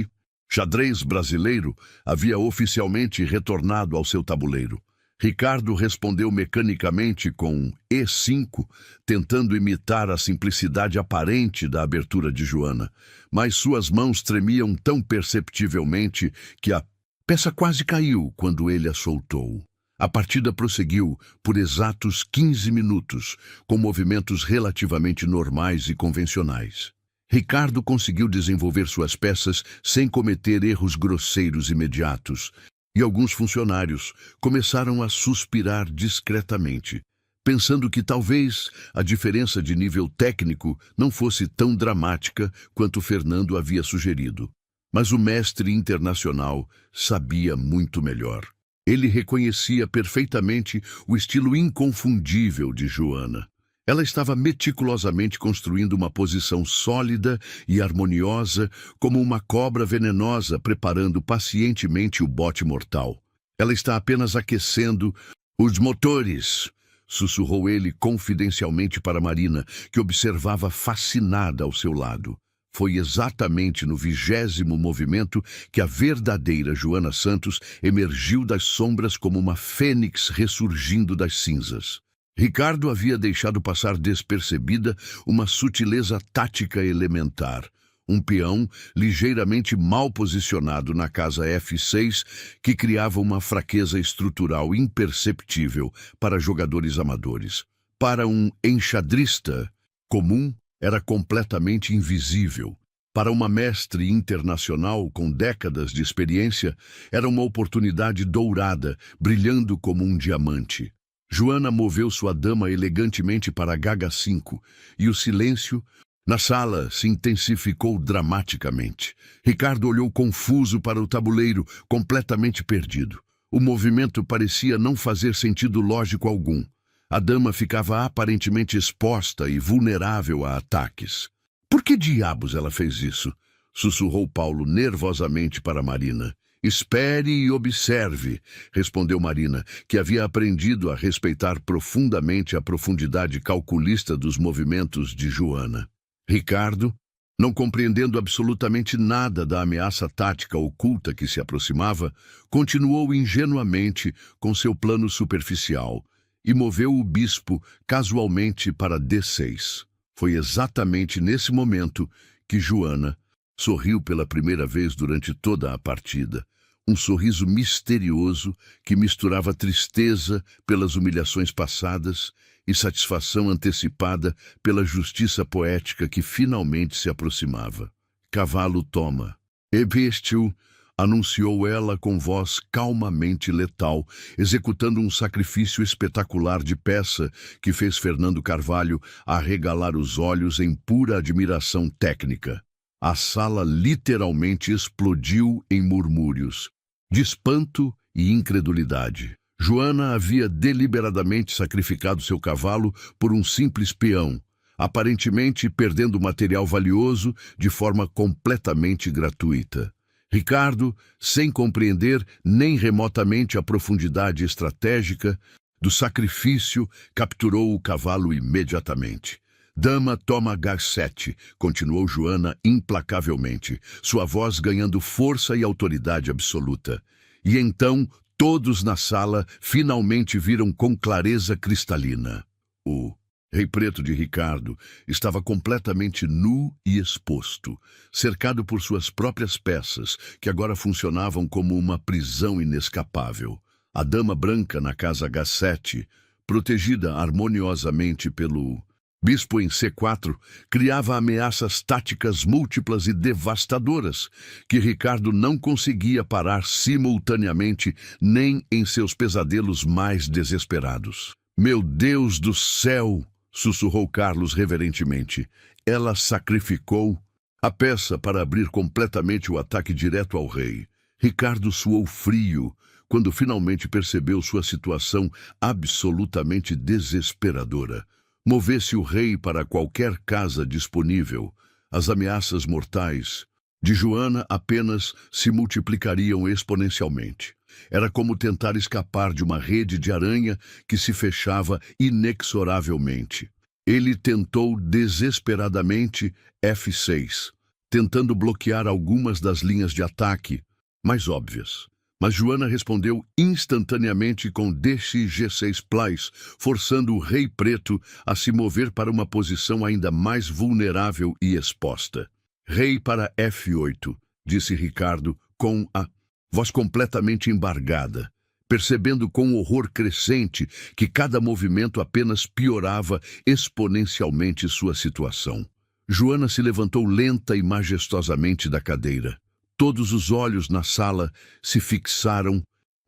S1: xadrez brasileiro havia oficialmente retornado ao seu tabuleiro. Ricardo respondeu mecanicamente com E5, tentando imitar a simplicidade aparente da abertura de Joana, mas suas mãos tremiam tão perceptivelmente que a peça quase caiu quando ele a soltou. A partida prosseguiu por exatos 15 minutos, com movimentos relativamente normais e convencionais. Ricardo conseguiu desenvolver suas peças sem cometer erros grosseiros imediatos, e alguns funcionários começaram a suspirar discretamente, pensando que talvez a diferença de nível técnico não fosse tão dramática quanto Fernando havia sugerido. Mas o mestre internacional sabia muito melhor. Ele reconhecia perfeitamente o estilo inconfundível de Joana. Ela estava meticulosamente construindo uma posição sólida e harmoniosa, como uma cobra venenosa preparando pacientemente o bote mortal. Ela está apenas aquecendo os motores, sussurrou ele confidencialmente para Marina, que observava fascinada ao seu lado. Foi exatamente no 20º movimento que a verdadeira Joana Santos emergiu das sombras como uma fênix ressurgindo das cinzas. Ricardo havia deixado passar despercebida uma sutileza tática elementar. Um peão ligeiramente mal posicionado na casa F6 que criava uma fraqueza estrutural imperceptível para jogadores amadores. Para um enxadrista comum, era completamente invisível. Para uma mestre internacional com décadas de experiência, era uma oportunidade dourada, brilhando como um diamante. Joana moveu sua dama elegantemente para H5 e o silêncio na sala se intensificou dramaticamente. Ricardo olhou confuso para o tabuleiro, completamente perdido. O movimento parecia não fazer sentido lógico algum. A dama ficava aparentemente exposta e vulnerável a ataques. Por que diabos ela fez isso? Sussurrou Paulo nervosamente para Marina. Espere e observe, respondeu Marina, que havia aprendido a respeitar profundamente a profundidade calculista dos movimentos de Joana. Ricardo, não compreendendo absolutamente nada da ameaça tática oculta que se aproximava, continuou ingenuamente com seu plano superficial e moveu o bispo casualmente para D6. Foi exatamente nesse momento que Joana sorriu pela primeira vez durante toda a partida. Um sorriso misterioso que misturava tristeza pelas humilhações passadas e satisfação antecipada pela justiça poética que finalmente se aproximava. Cavalo toma. Ebestiu, anunciou ela com voz calmamente letal, executando um sacrifício espetacular de peça que fez Fernando Carvalho arregalar os olhos em pura admiração técnica. A sala literalmente explodiu em murmúrios, de espanto e incredulidade. Joana havia deliberadamente sacrificado seu cavalo por um simples peão, aparentemente perdendo material valioso de forma completamente gratuita. Ricardo, sem compreender nem remotamente a profundidade estratégica do sacrifício, capturou o cavalo imediatamente. Dama toma H7, continuou Joana implacavelmente, sua voz ganhando força e autoridade absoluta. E então todos na sala finalmente viram com clareza cristalina. O Rei Preto de Ricardo estava completamente nu e exposto, cercado por suas próprias peças, que agora funcionavam como uma prisão inescapável. A Dama Branca na casa H7, protegida harmoniosamente pelo Bispo em C4, criava ameaças táticas múltiplas e devastadoras, que Ricardo não conseguia parar simultaneamente nem em seus pesadelos mais desesperados. Meu Deus do céu! Sussurrou Carlos reverentemente. Ela sacrificou a peça para abrir completamente o ataque direto ao rei. Ricardo suou frio quando finalmente percebeu sua situação absolutamente desesperadora. Movesse o rei para qualquer casa disponível, as ameaças mortais de Joana apenas se multiplicariam exponencialmente. Era como tentar escapar de uma rede de aranha que se fechava inexoravelmente. Ele tentou desesperadamente F6, tentando bloquear algumas das linhas de ataque mais óbvias. Mas Joana respondeu instantaneamente com DXG6 Plais, forçando o Rei Preto a se mover para uma posição ainda mais vulnerável e exposta. Rei para F8, disse Ricardo com a voz completamente embargada, percebendo com horror crescente que cada movimento apenas piorava exponencialmente sua situação. Joana se levantou lenta e majestosamente da cadeira. Todos os olhos na sala se fixaram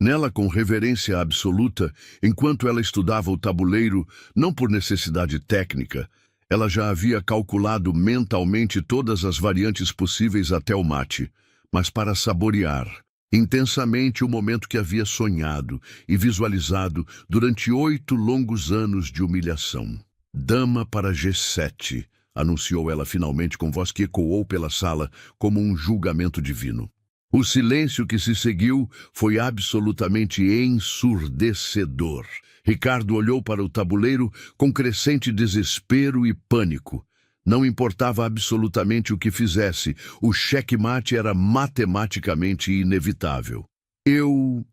S1: Nela, com reverência absoluta, enquanto ela estudava o tabuleiro, não por necessidade técnica, ela já havia calculado mentalmente todas as variantes possíveis até o mate, mas para saborear intensamente o momento que havia sonhado e visualizado durante 8 longos anos de humilhação. Dama para G7, anunciou ela finalmente com voz que ecoou pela sala como um julgamento divino. O silêncio que se seguiu foi absolutamente ensurdecedor. Ricardo olhou para o tabuleiro com crescente desespero e pânico. Não importava absolutamente o que fizesse, o xeque-mate era matematicamente inevitável. Eu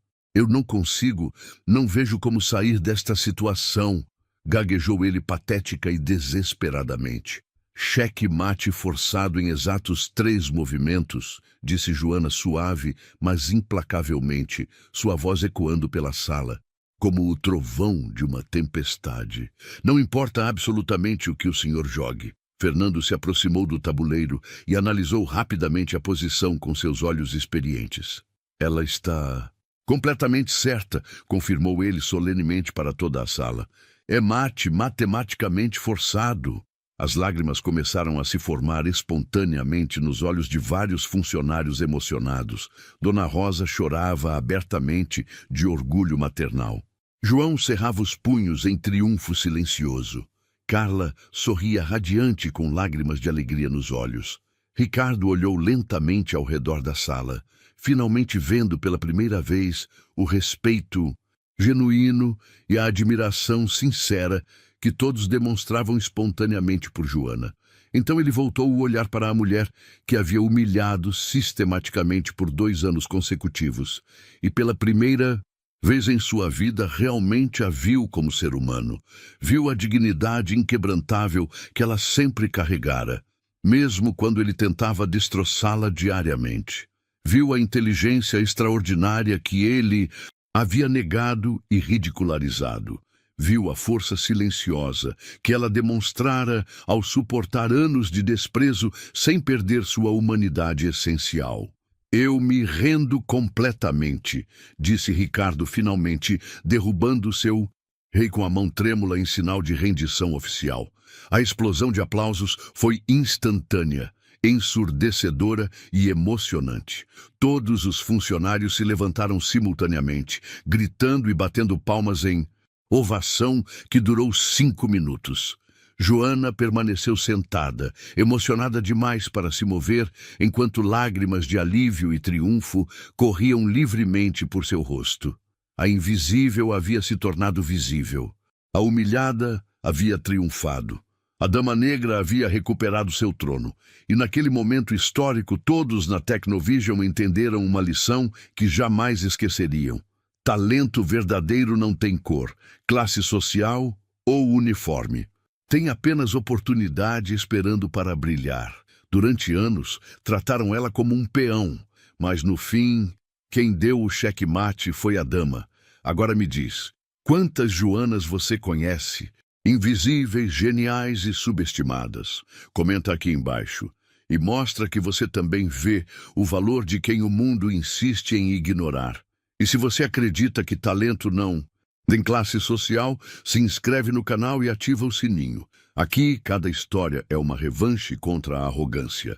S1: não consigo, não vejo como sair desta situação, gaguejou ele patética e desesperadamente. Xeque-mate forçado em exatos 3 movimentos, disse Joana suave, mas implacavelmente, sua voz ecoando pela sala, como o trovão de uma tempestade. Não importa absolutamente o que o senhor jogue. Fernando se aproximou do tabuleiro e analisou rapidamente a posição com seus olhos experientes. Ela está completamente certa, confirmou ele solenemente para toda a sala. É mate matematicamente forçado. As lágrimas começaram a se formar espontaneamente nos olhos de vários funcionários emocionados. Dona Rosa chorava abertamente de orgulho maternal. João cerrava os punhos em triunfo silencioso. Carla sorria radiante com lágrimas de alegria nos olhos. Ricardo olhou lentamente ao redor da sala, finalmente vendo pela primeira vez o respeito genuíno e a admiração sincera que todos demonstravam espontaneamente por Joana. Então ele voltou o olhar para a mulher que havia humilhado sistematicamente por 2 anos consecutivos, e pela primeira vez em sua vida realmente a viu como ser humano. Viu a dignidade inquebrantável que ela sempre carregara, mesmo quando ele tentava destroçá-la diariamente. Viu a inteligência extraordinária que ele havia negado e ridicularizado. Viu a força silenciosa que ela demonstrara ao suportar anos de desprezo sem perder sua humanidade essencial. Eu me rendo completamente, disse Ricardo finalmente, derrubando seu rei com a mão trêmula em sinal de rendição oficial. A explosão de aplausos foi instantânea, ensurdecedora e emocionante. Todos os funcionários se levantaram simultaneamente, gritando e batendo palmas em ovação que durou 5 minutos. Joana permaneceu sentada, emocionada demais para se mover, enquanto lágrimas de alívio e triunfo corriam livremente por seu rosto. A invisível havia se tornado visível. A humilhada havia triunfado. A Dama Negra havia recuperado seu trono. E naquele momento histórico, todos na Tecnovision entenderam uma lição que jamais esqueceriam. Talento verdadeiro não tem cor, classe social ou uniforme. Tem apenas oportunidade esperando para brilhar. Durante anos, trataram ela como um peão, mas no fim, quem deu o xeque-mate foi a dama. Agora me diz, quantas Joanas você conhece? Invisíveis, geniais e subestimadas. Comenta aqui embaixo e mostra que você também vê o valor de quem o mundo insiste em ignorar. E se você acredita que talento não tem classe social, se inscreve no canal e ativa o sininho. Aqui, cada história é uma revanche contra a arrogância.